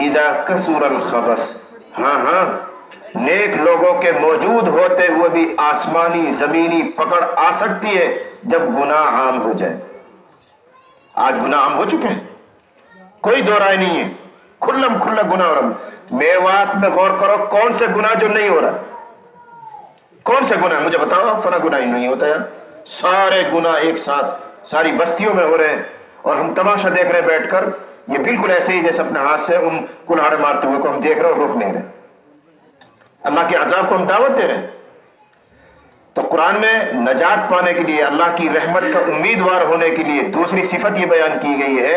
اذا کثر الخبث، ہاں ہاں نیک لوگوں کے موجود ہوتے ہوئے بھی آسمانی زمینی پکڑ آ سکتی ہے جب گناہ عام ہو جائے۔ آج گناہ عام ہو چکے ہیں، کوئی دو رائے نہیں ہے، کھلم کھلا گناہ ہو رہا۔ میوات میں غور کرو کون سے گناہ جو نہیں ہو رہا، کون سے گناہ مجھے بتاؤ، فلاں گناہ ہی نہیں ہوتا یار، سارے گناہ ایک ساتھ ساری بستیوں میں ہو رہے ہیں اور ہم تماشا دیکھ رہے ہیں بیٹھ کر، یہ بالکل ایسے ہی جیسے اپنے ہاتھ سے ان کلہاڑے مارتے ہوئے کو ہم دیکھ رہے ہیں اور روک نہیں رہے، اللہ کے عذاب کو ہم دعوت دے رہے ہیں۔ تو قرآن میں نجات پانے کے لیے، اللہ کی رحمت کا امیدوار ہونے کے لیے دوسری صفت یہ بیان کی گئی ہے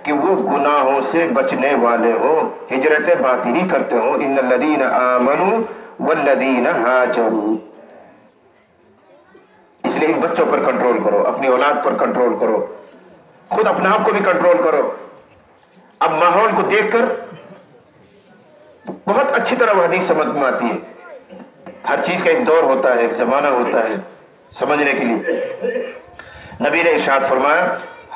کہ وہ گناہوں سے بچنے والے ہوں، ہجرت باطنی کرتے ہوں۔ ان الذین آمنوا والذین ہاجروا، اس لیے ان بچوں پر کنٹرول کرو، اپنی اولاد پر کنٹرول کرو، خود اپنے آپ کو بھی کنٹرول کرو۔ اب ماحول کو دیکھ کر بہت اچھی طرح وہ حدیث سمجھ میں آتی ہے، ہر چیز کا ایک دور ہوتا ہے، ایک زمانہ ہوتا ہے سمجھنے کے لیے۔ نبی نے ارشاد فرمایا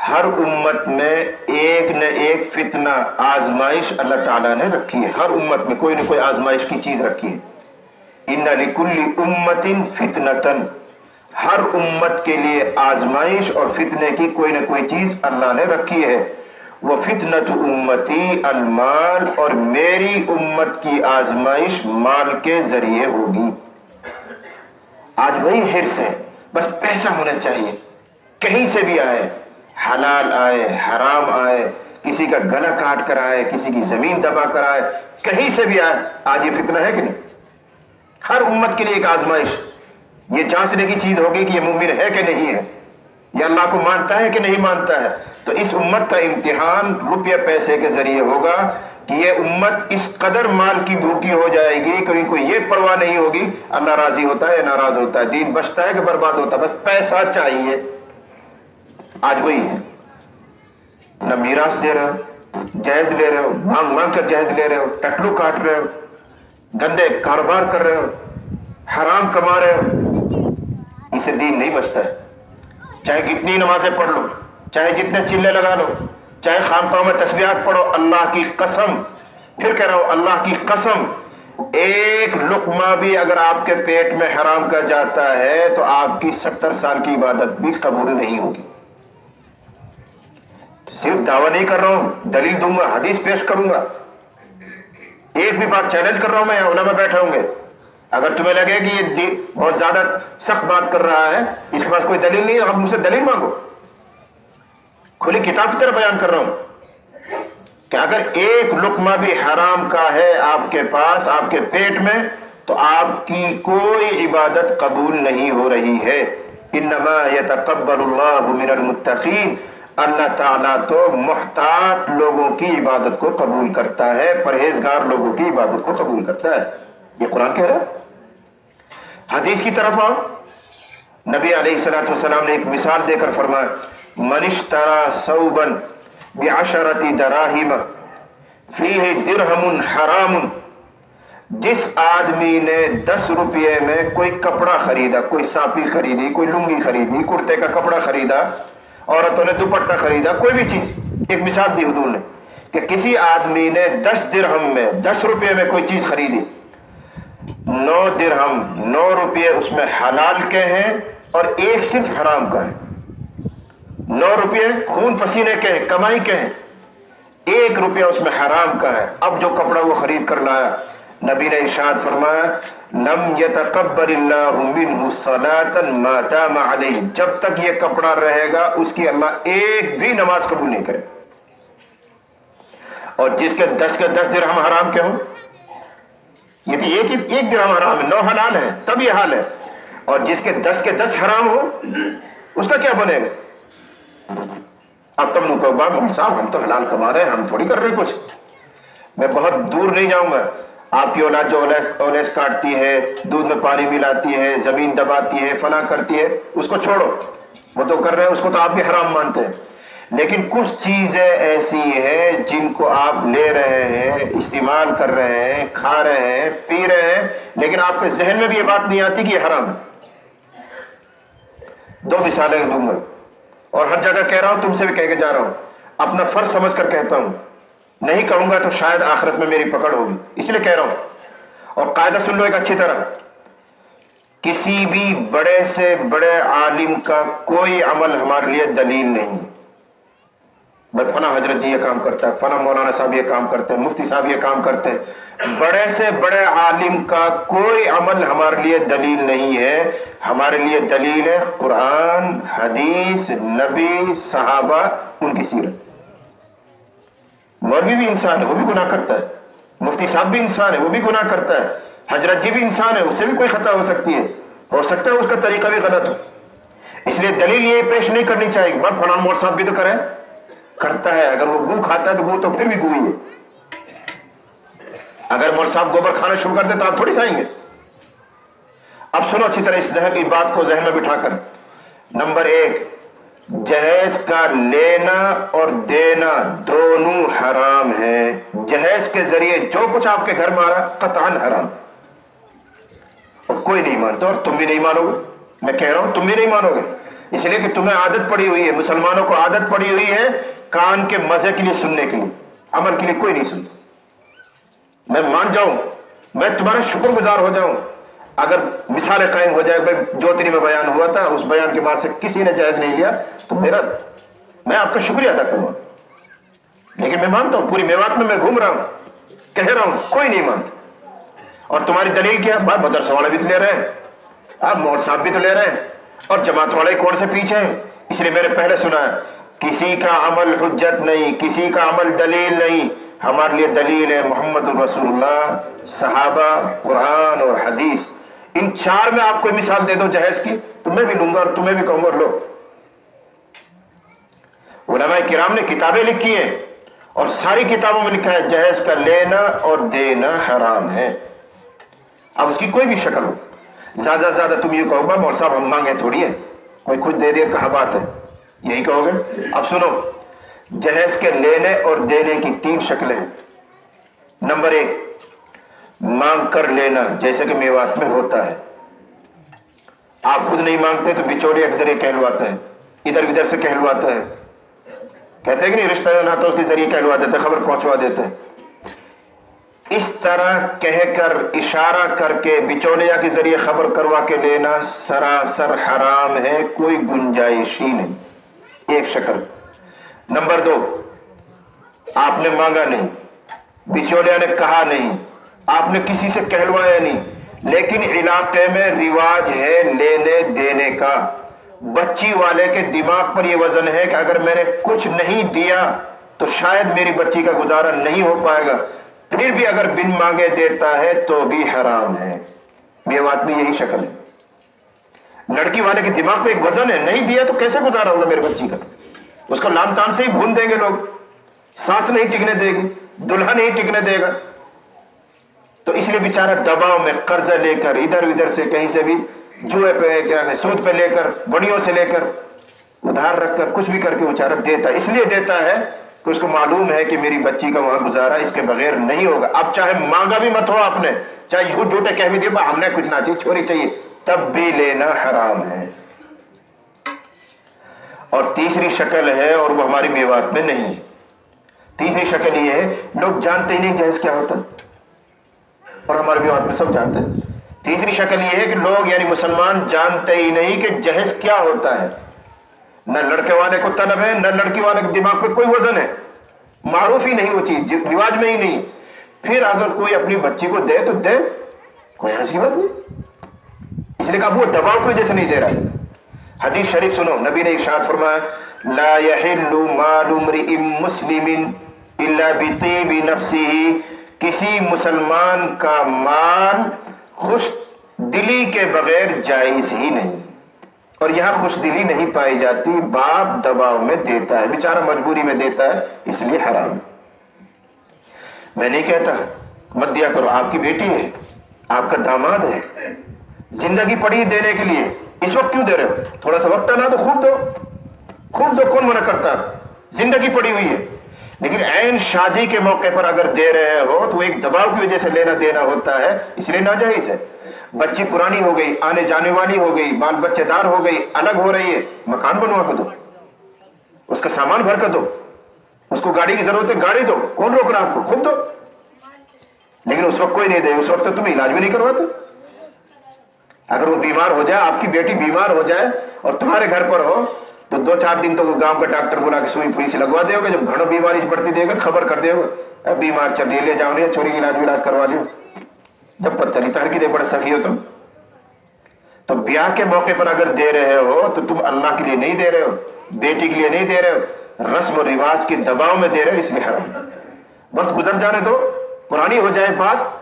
ہر امت میں ایک نہ ایک فتنہ آزمائش اللہ تعالیٰ نے رکھی ہے، ہر امت میں کوئی نہ کوئی آزمائش کی چیز رکھی ہے۔ ان لکل امت فتنۃ، ہر امت کے لیے آزمائش اور فتنے کی کوئی نہ کوئی چیز اللہ نے رکھی ہے۔ وفتنۃ امتی المال، اور میری امت کی آزمائش مال کے ذریعے ہوگی۔ آج وہی حرص ہے، بس پیسہ ہونا چاہیے، کہیں سے بھی آئے، حلال آئے حرام آئے، کسی کا گلا کاٹ کر آئے، کسی کی زمین دبا کر آئے، کہیں سے بھی آئے، آج یہ فتنہ ہے کہ نہیں؟ ہر امت کے لیے ایک آزمائش، یہ جانچنے کی چیز ہوگی کہ یہ مومن ہے کہ نہیں ہے، یہ اللہ کو مانتا ہے کہ نہیں مانتا ہے۔ تو اس امت کا امتحان روپیہ پیسے کے ذریعے ہوگا کہ یہ امت اس قدر مال کی بھوکی ہو جائے گی کہ ان کو یہ پرواہ نہیں ہوگی اللہ راضی ہوتا ہے یا ناراض ہوتا ہے، دین بچتا ہے کہ برباد ہوتا ہے، بس پیسہ چاہیے۔ آج وہی ہے، نہ میراث دے رہے ہو، جہیز لے رہے ہو، مانگ مانگ کر جہیز لے رہے ہو، ٹٹلو کاٹ رہے ہو، گندے کاروبار کر رہے ہو، حرام کما رہے ہو، اسے دین نہیں بچتا ہے۔ چاہے کتنی نمازیں پڑھ لو، چاہے جتنے چلے لگا لو، چاہے خانقاہوں میں تسبیحات پڑھو، اللہ کی قسم، پھر کہہ رہا ہوں اللہ کی قسم، ایک لقمہ بھی اگر آپ کے پیٹ میں حرام کا جاتا ہے تو آپ کی 70 سال کی عبادت بھی قبول نہیں ہوگی۔ صرف دعویٰ نہیں کر رہا ہوں، دلیل دوں گا، حدیث پیش کروں گا، ایک بھی بات چیلنج کر رہا ہوں، میں علماء بیٹھے ہوں گے، اگر تمہیں لگے کہ یہ بہت زیادہ سخت بات کر رہا ہے، اس کے پاس کوئی دلیل نہیں ہے، اب مجھ سے دلیل مانگو، کھلی کتاب کی طرح بیان کر رہا ہوں کہ اگر ایک لقمہ بھی حرام کا ہے آپ کے پاس، آپ کے پیٹ میں، تو آپ کی کوئی عبادت قبول نہیں ہو رہی ہے۔ انما یتقبل اللہ من المتقین، اللہ تعالیٰ تو محتاط لوگوں کی عبادت کو قبول کرتا ہے، پرہیزگار لوگوں کی عبادت کو قبول کرتا ہے، یہ قرآن کہہ رہا ہے۔ حدیث کی طرف آؤ، نبی علیہ الصلوۃ والسلام نے ایک مثال دے کر فرمایا من اشترى ثوبا ب10 دراہم فیہ درہم حرام، جس آدمی نے 10 روپے میں کوئی کپڑا خریدا، کوئی ساپی خریدی، کوئی لنگی خریدی، کرتے کا کپڑا خریدا، عورتوں نے دوپٹہ خریدا، کوئی بھی چیز، ایک مثال دی حضور نے کہ کسی آدمی نے 10 درہم میں 10 روپے میں کوئی چیز خریدی، 9 درہم 9 روپے اس میں حلال کے ہیں اور 1 صرف حرام کا ہے. 9 روپے خون پسینے کے ہیں، کمائی کے ہیں، 1 روپیہ اس میں حرام کا ہے. اب جو کپڑا وہ خرید کر لایا، نبی نے ارشاد فرمایا لم يتقبل اللہ منہ صلاۃ ما دام علیہ، جب تک یہ کپڑا رہے گا اس کی اللہ ایک بھی نماز قبول نہیں کرے. اور جس کے 10 درہم حرام کے ہوں، یہ ایک درہم حرام ہے، 9 حلال ہے، تب یہ حال ہے. اور جس کے 10 حرام ہو اس کا کیا بنے گا؟ اب تم لوگ کہو صاحب ہم تو حلال کما رہے ہیں، ہم تھوڑی کر رہے کچھ. میں بہت دور نہیں جاؤں گا. آپ کی اولاد جو اولاد کاٹتی ہے، دودھ میں پانی ملاتی ہے، زمین دباتی ہے، فنا کرتی ہے، اس کو چھوڑو، وہ تو کر رہے ہیں، اس کو تو آپ بھی حرام مانتے ہیں. لیکن کچھ چیزیں ایسی ہیں جن کو آپ لے رہے ہیں، استعمال کر رہے ہیں، کھا رہے ہیں، پی رہے ہیں، لیکن آپ کے ذہن میں بھی یہ بات نہیں آتی کہ یہ حرام ہے. 2 مثالیں دوں گا اور ہر جگہ کہہ رہا ہوں، تم سے بھی کہہ کے جا رہا ہوں، اپنا فرض سمجھ کر کہتا ہوں. نہیں کہوں گا تو شاید آخرت میں میری پکڑ ہوگی، اس لیے کہہ رہا ہوں. اور قاعدہ سن لو ایک اچھی طرح، کسی بھی بڑے سے بڑے عالم کا کوئی عمل ہمارے لیے دلیل نہیں. بس فنا حضرت جی یہ کام کرتا ہے، فنا مولانا صاحب یہ کام کرتے ہیں، مفتی صاحب یہ کام کرتے ہیں. بڑے سے بڑے عالم کا کوئی عمل ہمارے لیے دلیل نہیں ہے. ہمارے لیے دلیل ہے قرآن، حدیث، نبی، صحابہ، ان کی سیرت. مولوی بھی انسان ہے، وہ بھی گناہ کرتا ہے. مفتی صاحب بھی انسان ہے، وہ بھی گناہ کرتا ہے. حضرت جی بھی انسان ہے، اس سے بھی کوئی خطا ہو سکتی ہے، ہو سکتا ہے اس کا طریقہ بھی غلط ہو. اس لیے دلیل یہ پیش نہیں کرنی چاہیے بس فلاں مول صاحب بھی تو کرتا ہے. اگر وہ گو کھاتا ہے تو وہ تو پھر بھی گوئی ہے. اگر مول صاحب گوبر کھانا شروع کر دے تو آپ تھوڑی کھائیں گے. اب سنو اچھی طرح اس ذہن کی بات کو ذہن میں بٹھا کر. نمبر 1، جہیز کا لینا اور دینا دونوں حرام ہے. جہیز کے ذریعے جو کچھ آپ کے گھر میں آ رہا قطعاً حرام، اور کوئی نہیں مانتا، اور تم بھی نہیں مانو گے. میں کہہ رہا ہوں تم بھی نہیں مانو گے، اس لیے کہ تمہیں عادت پڑی ہوئی ہے، مسلمانوں کو عادت پڑی ہوئی ہے کان کے مزے کے لیے سننے کے لیے، عمل کے لیے کوئی نہیں سنتا. میں مان جاؤں، میں تمہارا شکر گزار ہو جاؤں اگر مثال قائم ہو جائے. جوتری میں بیان ہوا تھا، اس بیان کے بعد سے کسی نے جائز نہیں لیا تو میں آپ کا شکریہ ادا کروں گا. لیکن میں مانتا ہوں، پوری میوات میں گھوم رہا ہوں، کہہ رہا ہوں، کوئی نہیں مانتا. اور تمہاری دلیل کیا؟ بات مدرسہ والے بھی تو لے رہے ہیں، آپ مول صاحب بھی تو لے رہے ہیں، اور جماعت والے کون سے پیچھے ہیں. اس لیے میں نے پہلے سنا ہے کسی کا عمل حجت نہیں، کسی کا عمل دلیل نہیں. ہمارے لیے دلیل ہے محمد رسول اللہ، صحابہ، قرآن اور حدیث. ان 4 میں آپ کوئی مثال دے دو جہیز کی تو میں بھی لوں گا اور تمہیں بھی کہوں گا لو. علماء کرام نے کتابیں لکھی ہیں اور ساری کتابوں میں لکھا ہے جہیز کا لینا اور دینا حرام ہے. اب اس کی کوئی بھی شکل ہو، زیادہ سے زیادہ تم یہ کہو گا مول صاحب ہم مانگے تھوڑی ہے، کوئی خود دے دے کہاں بات ہے، یہی کہو گے. اب سنو، جہیز کے لینے اور دینے کی 3 شکلیں ہیں. نمبر 1، مانگ کر لینا، جیسے کہ میوات میں ہوتا ہے. آپ خود نہیں مانگتے تو بچوڑے کے ذریعے کہلواتے ہیں، ادھر ادھر سے کہلواتے ہیں، کہتے ہیں کہ نہیں رشتہ ناتوں کے ذریعے کہلوا دیتے، خبر پہنچوا دیتے. اس طرح کہہ کر اشارہ کر کے بچوڑیا کے ذریعے خبر کروا کے لینا سراسر حرام ہے، کوئی گنجائش ہی نہیں. ایک شکل. نمبر 2، آپ نے مانگا نہیں، بچوڑیا نے کہا نہیں، آپ نے کسی سے کہلوایا نہیں، لیکن علاقے میں رواج ہے لینے دینے کا. بچی والے کے دماغ پر یہ وزن ہے کہ اگر میں نے کچھ نہیں دیا تو شاید میری بچی کا گزارا نہیں ہو پائے گا، پھر بھی اگر بن مانگے دیتا ہے تو بھی حرام ہے. میوات میں یہی شکل ہے. لڑکی والے کے دماغ پہ ایک وزن ہے، نہیں دیا تو کیسے گزارا ہوگا میری بچی کا. اس کو لام تان سے ہی بھون دیں گے لوگ، سانس نہیں ٹکنے دے گی، دلہا نہیں ٹکنے دے گا. تو اس لیے بیچارہ دباؤ میں قرضہ لے کر ادھر ادھر سے کہیں سے بھی جوئے پہ سود پہ لے کر بڑیوں سے لے کر ادھار رکھ کر کچھ بھی کر کے بیچارہ دیتا ہے. اس لیے دیتا ہے کہ اس کو معلوم ہے کہ میری بچی کا وہاں گزارا اس کے بغیر نہیں ہوگا. اب چاہے مانگا بھی مت ہو آپ نے، چاہے جھوٹ جھوٹے کہہ بھی دیا ہم نے کچھ نہ چاہیے چھوڑی چاہیے، تب بھی لینا حرام ہے. اور تیسری شکل ہے اور وہ ہماری میوات میں نہیں ہے. تیسری شکل یہ ہے لوگ جانتے ہی نہیں جہیز کیا ہوتا. اور ہمارے بھی میں سب جانتے ہیں۔ تیسری شکل یہ ہے کہ لوگ یعنی مسلمان جانتے ہی نہیں کہ جہیز کیا ہوتا ہے، نہ لڑکے والے کو طلب ہے نہ لڑکی والے کے دماغ پہ کوئی وزن ہے، معروف ہی نہیں وہ چیز، رواج میں ہی نہیں۔ پھر اگر کوئی اپنی بچی کو دے تو دے، کوئی ایسی بات نہیں، اس لیے کہ وہ دباؤ کی وجہ سے نہیں دے رہا۔ حدیث شریف سنو، نبی نے ارشاد فرمایا لا يحل مال امرئ مسلم الا بطيب نفسه، کسی مسلمان کا مال خوش دلی کے بغیر جائز ہی نہیں۔ اور یہاں خوش دلی نہیں پائی جاتی، باپ دباؤ میں دیتا ہے، بیچارہ مجبوری میں دیتا ہے، اس لیے حرام۔ میں نہیں کہتا مت دیا کرو، آپ کی بیٹی ہے، آپ کا داماد ہے، زندگی پڑی دینے کے لیے، اس وقت کیوں دے رہے ہو؟ تھوڑا سا وقت آنا تو خوب دو، خوب دو، کون منع کرتا؟ زندگی پڑی ہوئی ہے۔ لیکن عین شادی کے موقع پر اگر دے رہے ہو تو ایک دباؤ کی وجہ سے لینا دینا ہوتا ہے، اس لیے ناجائز ہے۔ بچی پرانی ہو گئی، آنے جانے والی ہو گئی، بال بچے دار ہو گئی، الگ ہو رہی ہے، مکان بنوا کے دو، اس کا سامان بھر کر دو، اس کو گاڑی کی ضرورت ہے گاڑی دو، کون روک رہا آپ کو؟ خود دو۔ لیکن اس وقت کوئی نہیں دے، اس وقت تم علاج بھی نہیں کرواتے۔ اگر وہ بیمار ہو جائے، آپ کی بیٹی بیمار ہو جائے اور تمہارے گھر پر ہو تو 2-4 دن تو گاؤں کا ڈاکٹر بلا کے سوئی پوئی سے لگوا دے گا، جب گھڑوں بیماری بڑھتی دے گا خبر کر دے گا بیمار، چل لے جاؤ نہیں چھوڑی علاج کروا لو، جب پتہ چلی تڑکی دے بڑے سخی ہو تم۔ تو بیاہ کے موقع پر اگر دے رہے ہو تو تم اللہ کے لیے نہیں دے رہے ہو، بیٹی کے لیے نہیں دے رہے ہو، رسم و رواج کے دباؤ میں دے رہے ہو، اس لیے حرام۔ وقت گزر جانے دو، پرانی ہو جائے بات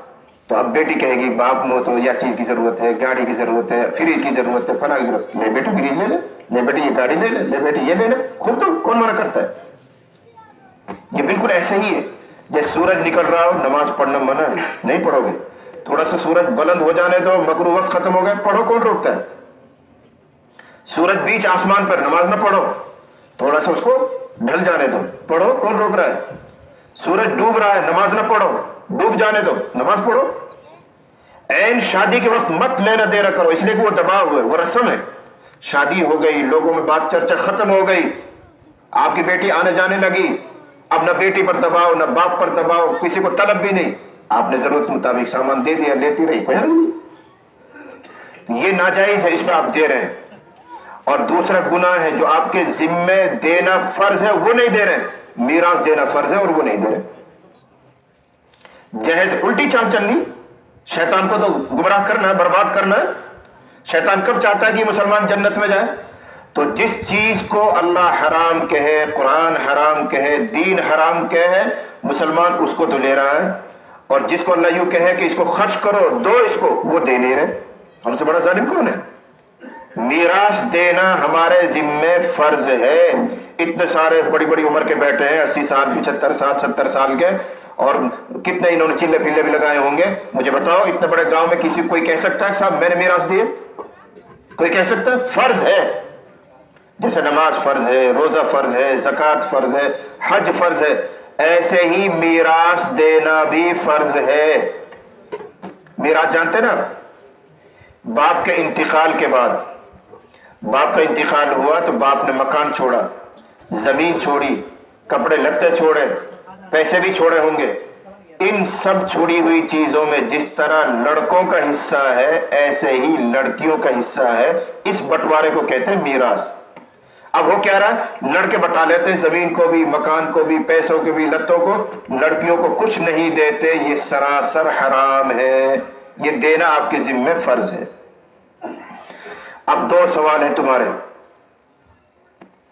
تو اب بیٹی کہے گی باپ مو تو یا چیز کی ضرورت ہے، گاڑی کی ضرورت ہے، فریج کی ضرورت ہے، فلاں کی ضرورت ہے، لے بیٹی فریج لے لے، لے بیٹی یہ گاڑی لے لے، لے بیٹی یہ لے لے، خود تو کون منع کرتا ہے؟ یہ بالکل ایسے ہی ہے جیسے سورج نکل رہا ہو، نماز پڑھنا منع ہے، نہیں پڑھو گے، تھوڑا سا سورج بلند ہو جانے دو، مکروہ وقت ختم ہو گئے، پڑھو، کون روکتا ہے؟ سورج بیچ آسمان پر، نماز نہ پڑھو، تھوڑا سا اس کو ڈھل جانے دو، پڑھو، کون روک رہا ہے؟ سورج ڈوب رہا ہے، نماز نہ پڑھو، ڈوب جانے دو، نماز پڑھو۔ عین شادی کے وقت مت لینا دینا کرو، اس لیے کہ وہ دباؤ ہے، وہ رسم ہے۔ شادی ہو گئی، لوگوں میں بات چرچا ختم ہو گئی، آپ کی بیٹی آنے جانے لگی، اب نہ بیٹی پر دباؤ نہ باپ پر دباؤ، کسی کو طلب بھی نہیں، آپ نے ضرورت کے مطابق سامان دے دیا، لیتی رہی، یہ ناجائز ہے، اس میں آپ دے رہے ہیں۔ اور دوسرا گناہ ہے جو آپ کے ذمے دینا فرض ہے وہ نہیں دے رہے، میراث دینا فرض ہے اور وہ نہیں دے رہے۔ جہیز الٹی چال چلنی، شیطان کو تو گمراہ کرنا ہے، برباد کرنا ہے۔ شیطان کب چاہتا ہے کہ مسلمان جنت میں جائے؟ تو جس چیز کو اللہ حرام کہے، قرآن حرام کہے، دین حرام کہے، مسلمان اس کو تو لے رہا ہے، اور جس کو اللہ یوں کہے کہ اس کو خرچ کرو، دو اس کو، وہ دے نہیں رہے۔ ہم سے بڑا ظالم کون ہے؟ میراث دینا ہمارے ذمے فرض ہے۔ اتنے سارے بڑی بڑی عمر کے بیٹھے ہیں، 80 سال 75 سال 70 سال کے، اور کتنے انہوں نے چلے پلے بھی لگائے ہوں گے۔ مجھے بتاؤ اتنے بڑے گاؤں میں کسی کوئی کہہ سکتا ہے کہ صاحب میں نے میراث دیے؟ کوئی کہہ سکتا ہے؟ فرض ہے، جیسے نماز فرض ہے، روزہ فرض ہے، زکوٰۃ فرض ہے، حج فرض ہے، ایسے ہی میراث دینا بھی فرض ہے۔ میراث جانتے نا، باپ کے انتقال کے بعد، باپ کا انتقال ہوا تو باپ نے مکان چھوڑا، زمین چھوڑی، کپڑے لتے چھوڑے، پیسے بھی چھوڑے ہوں گے۔ ان سب چھوڑی ہوئی چیزوں میں جس طرح لڑکوں کا حصہ ہے ایسے ہی لڑکیوں کا حصہ ہے، اس بٹوارے کو کہتے ہیں میراث۔ اب وہ کیا رہا، لڑکے بٹا لیتے ہیں زمین کو بھی، مکان کو بھی، پیسوں کو بھی، لتوں کو، لڑکیوں کو کچھ نہیں دیتے۔ یہ سراسر حرام ہے، یہ دینا آپ کے ذمہ فرض ہے۔ اب 2 سوال ہیں تمہارے۔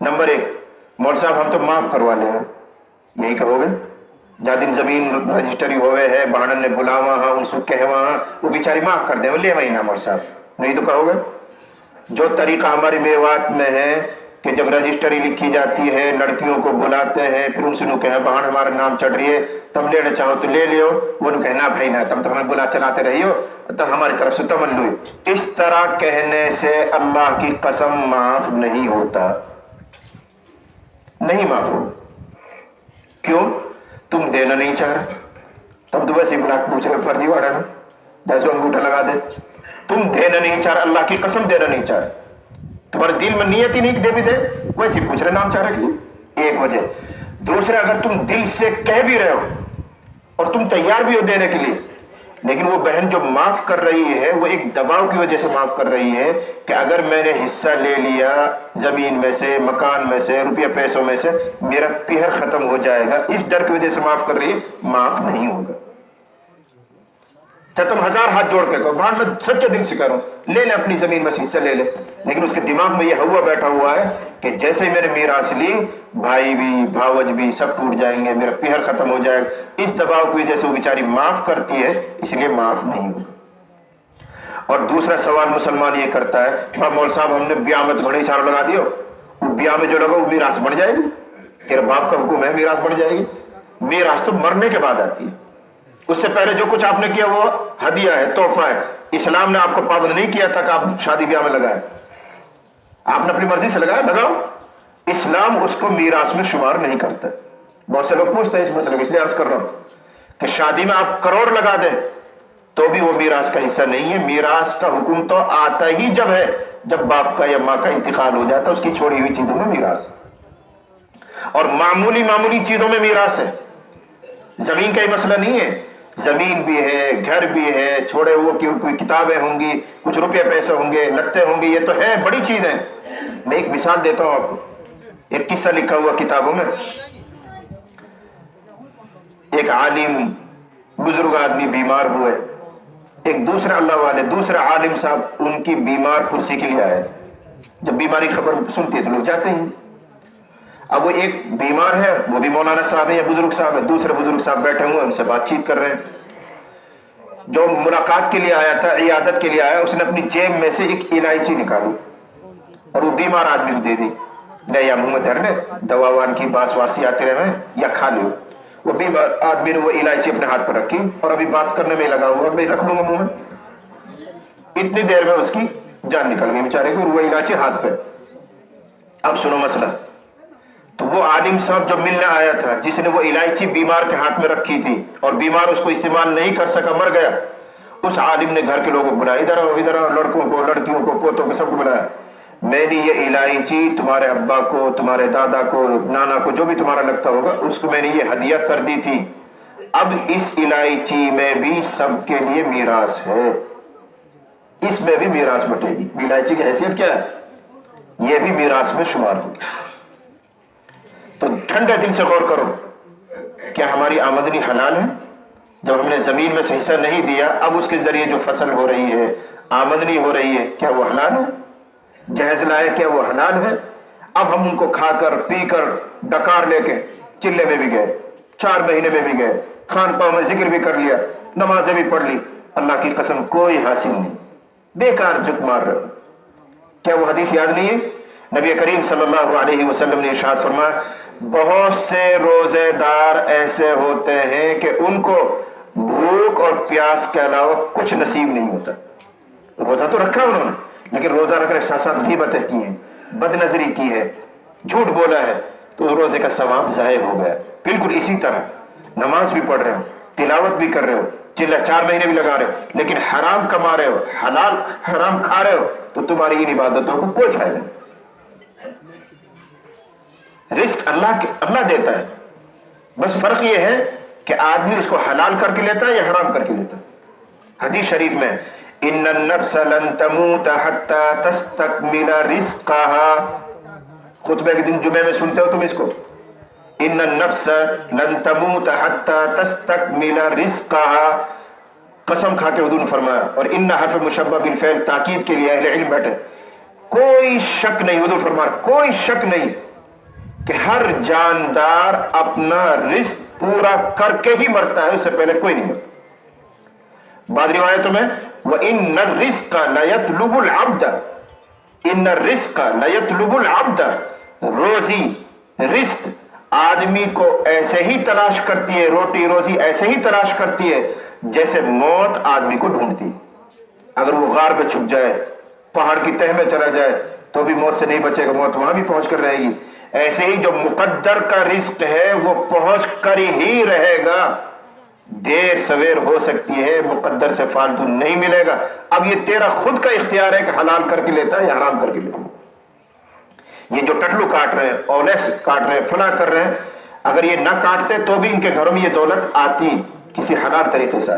نمبر 1، مول صاحب ہم تو معاف کروا لیں، یہی کہو گے؟ جا دن زمین رجسٹری ہوئے ہے، بہانن نے بلاوا ہاں، ان سے کہوا ہاں، وہ بیچاری معاف کر دیں، وہ لے وہی نا مول صاحب، نہیں تو کہو گے؟ جو طریقہ ہماری میوات میں ہے کہ جب رجسٹری لکھی جاتی ہے لڑکیوں کو بلاتے ہیں، پھر ان سے نو کہے بہن ہمارا نام چڑھ رہی ہے، تم لینا چاہو تو لے لیو، وہ نو کہنا بھائی نا تم تو ہمیں بلا چلاتے رہی ہو، تب ہماری طرف سے تمن لو۔ اس طرح کہنے سے اللہ کی قسم معاف نہیں ہوتا، نہیں معاف ہو۔ کیوں؟ تم دینا نہیں چاہ رہے، تم تو ویسے بلا کے پوچھ رہے فرضی واڑا نا، جیسے انگوٹھا لگا دے، تم دینا نہیں چاہ رہے، اللہ کی قسم دینا نہیں چاہ رہے، تمہارے دل میں نیت ہی نہیں کہ دے بھی دے، ویسے پوچھ رہے نام چاہ رہے کہ ایک وجہ۔ دوسرا، اگر تم دل سے کہہ بھی رہے ہو اور تم تیار بھی ہو دینے کے لیے، لیکن وہ بہن جو معاف کر رہی ہے وہ ایک دباؤ کی وجہ سے معاف کر رہی ہے کہ اگر میں نے حصہ لے لیا زمین میں سے، مکان میں سے، روپیہ پیسوں میں سے، میرا پہر ختم ہو جائے گا، اس ڈر کی وجہ سے معاف کر رہی ہے، معاف نہیں ہوگا۔ تو تم ہزار ہاتھ جوڑ کے کہو، بھائی میں سچے دل سے کہہ رہا ہوں، لے لے اپنی زمین میں سے حصہ لے لے، لیکن اس کے دماغ میں یہ ہوا بیٹھا ہوا ہے کہ جیسے ہی میں نے میراث لی، بھائی بھی، بھاوج بھی سب ٹوٹ جائیں گے، میرا پہر ختم ہو جائے گا۔ اس دباؤ کی وجہ سے وہ بیچاری معاف کرتی ہے، اس لیے معاف نہیں ہوگا۔ اور دوسرا سوال مسلمان یہ کرتا ہے، مول صاحب ہم نے بیاہ میں تو گھڑی سارا لگا دیا، وہ بیاہ میں جو لگا وہ میراث بڑھ جائے گی، تیرے باپ کا حکم ہے میراث بڑھ جائے گی۔ میراث تو مرنے کے بعد آتی ہے، اس سے پہلے جو کچھ آپ نے کیا وہ ہدیہ ہے، تحفہ ہے۔ اسلام نے آپ کو پابند نہیں کیا تھا کہ آپ شادی بیاہ میں لگائیں، آپ نے اپنی مرضی سے لگایا، لگاؤ۔ اسلام اس کو میراث میں شمار نہیں کرتا۔ بہت سے لوگ پوچھتے ہیں اس مسئلے کو، اس لیے عرض کر رہا ہوں کہ شادی میں آپ کروڑ لگا دیں تو بھی وہ میراث کا حصہ نہیں ہے۔ میراث کا حکم تو آتا ہی جب ہے، جب باپ کا یا ماں کا انتقال ہو جاتا ہے، اس کی چھوڑی ہوئی چیزوں میں میراث ہے، اور معمولی چیزوں میں میراث ہے۔ زمین کا ہی مسئلہ نہیں ہے، زمین بھی ہے، گھر بھی ہے، چھوڑے ہوئے کی کوئی کتابیں ہوں گی، کچھ روپے پیسے ہوں گے، لتے ہوں گے، یہ تو ہے، بڑی چیز ہے۔ میں ایک مثال دیتا ہوں آپ کو، ایک قصہ لکھا ہوا کتابوں میں۔ ایک عالم بزرگ آدمی بیمار ہوئے، ایک دوسرا اللہ والے دوسرا عالم صاحب ان کی بیمار کرسی کے لیے آئے۔ جب بیماری خبر سنتی ہے تو لوگ جاتے ہیں۔ اب وہ ایک بیمار ہے، وہ بھی مولانا صاحب ہے یا بزرگ صاحب ہے، دوسرے بزرگ صاحب بیٹھے ہوئے ان سے بات چیت کر رہے ہیں۔ جو ملاقات کے لیے آیا تھا، عیادت کے لیے آیا، اس نے اپنی جیب میں سے ایک الائچی نکالی اور وہ بیمار آدمی کو دے دی، لے یا منہ میں دھر لے، دوا وان کی باس واسی آتے رہے یا کھا لو۔ وہ بیمار آدمی نے وہ الائچی اپنے ہاتھ پر رکھی اور ابھی بات کرنے میں لگا ہوا، میں رکھ لوں گا منہ میں، اتنی دیر میں اس کی جان نکل گئی بیچارے کو، اور وہ الائچی ہاتھ پہ۔ اب سنو مسئلہ، تو وہ عالم صاحب جو ملنے آیا تھا، جس نے وہ الائچی بیمار کے ہاتھ میں رکھی تھی اور بیمار اس کو استعمال نہیں کر سکا، مر گیا، اس عالم نے گھر کے لوگوں کو بلایا، ادھر آؤ، لڑکوں کو، لڑکیوں کو، پوتوں کو، سب کو بلایا، میں نے یہ الائچی تمہارے ابا کو، تمہارے دادا کو، نانا کو، جو بھی تمہارا لگتا ہوگا، اس کو میں نے یہ ہدیہ کر دی تھی۔ اب اس الائچی میں بھی سب کے لیے میراث ہے، اس میں بھی میراث بٹے گی۔ الائچی کی حیثیت کیا ہے؟ یہ بھی میراث میں شمار ہوگی۔ تو ٹھنڈے دل سے غور کرو، کیا ہماری آمدنی حلال ہے؟ جب ہم نے زمین میں سے حصہ نہیں دیا، اب اس کے ذریعے جو فصل ہو رہی ہے، آمدنی ہو رہی ہے، کیا وہ حلال ہے؟ جہیز لائے، کیا وہ حلال ہے؟ اب ہم ان کو کھا کر پی کر ڈکار لے کے چلے میں بھی گئے، 4 مہینے میں بھی گئے، خان پاؤں میں ذکر بھی کر لیا، نمازیں بھی پڑھ لی، اللہ کی قسم کوئی حاصل نہیں، بیکار جھک مار رہے۔ کیا وہ حدیث یاد نہیں ہے؟ نبی کریم صلی اللہ علیہ وسلم نے ارشاد فرمایا، بہت سے روزے دار ایسے ہوتے ہیں کہ ان کو بھوک اور پیاس کے علاوہ کچھ نصیب نہیں ہوتا۔ روزہ تو رکھا انہوں نے، لیکن روزہ رکھ رہے ساتھ ساتھ غیبتیں کی ہیں، بد نظری کی ہے، جھوٹ بولا ہے، تو اس روزے کا ثواب ضائع ہو گیا۔ بالکل اسی طرح نماز بھی پڑھ رہے ہو، تلاوت بھی کر رہے ہو، چلہ 4 مہینے بھی لگا رہے ہو، لیکن حرام کما رہے ہو، حلال حرام کھا رہے ہو، تو تمہاری ان عبادتوں کو کوئی فائدہ نہیں۔ رزق اللہ دیتا ہے، بس فرق یہ ہے کہ آدمی اس کو حلال کر کے لیتا ہے یا حرام کر کے لیتا ہے۔ حدیث شریف میں ان النفس لن تموت حتى تستكمل رزقها، خطبے کے دن جمعے میں سنتے ہو تم اس کو، ان النفس لن تموت حتى تستكمل رزقها، قسم کھا کے حضور نے فرمایا، اور ان حرف مشبہ بالفعل تاکید کے لیے اہل علم بیٹھے، کوئی شک نہیں، حضور فرمایا کوئی شک نہیں کہ ہر جاندار اپنا رزق پورا کر کے ہی مرتا ہے، اس سے پہلے کوئی نہیں مرتا۔ بعض روایتوں میں وَإِنَّ الرِّزْقَ لَيَطْلُبُ الْعَبْدَ، إِنَّ الرِّزْقَ لَيَطْلُبُ الْعَبْدَ، روزی رزق آدمی کو ایسے ہی تلاش کرتی ہے، روٹی روزی ایسے ہی تلاش کرتی ہے جیسے موت آدمی کو ڈھونڈتی ہے۔ اگر وہ غار پہ چھپ جائے، پہاڑ کی تہ میں چلا جائے تو بھی موت سے نہیں بچے گا، موت وہاں بھی پہنچ کر رہے گی۔ ایسے ہی جو مقدر کا رزق ہے وہ پہنچ کر ہی رہے گا، دیر سویر ہو سکتی ہے، مقدر سے فالتو نہیں ملے گا۔ اب یہ تیرا خود کا اختیار ہے کہ حلال کر کے لیتا ہے یا حرام کر کے لیتا ہے۔ یہ جو ٹٹلو کاٹ رہے ہیں، اونیس کاٹ رہے ہیں، فلاں کر رہے ہیں، اگر یہ نہ کاٹتے تو بھی ان کے گھروں میں یہ دولت آتی کسی حلال طریقے سے۔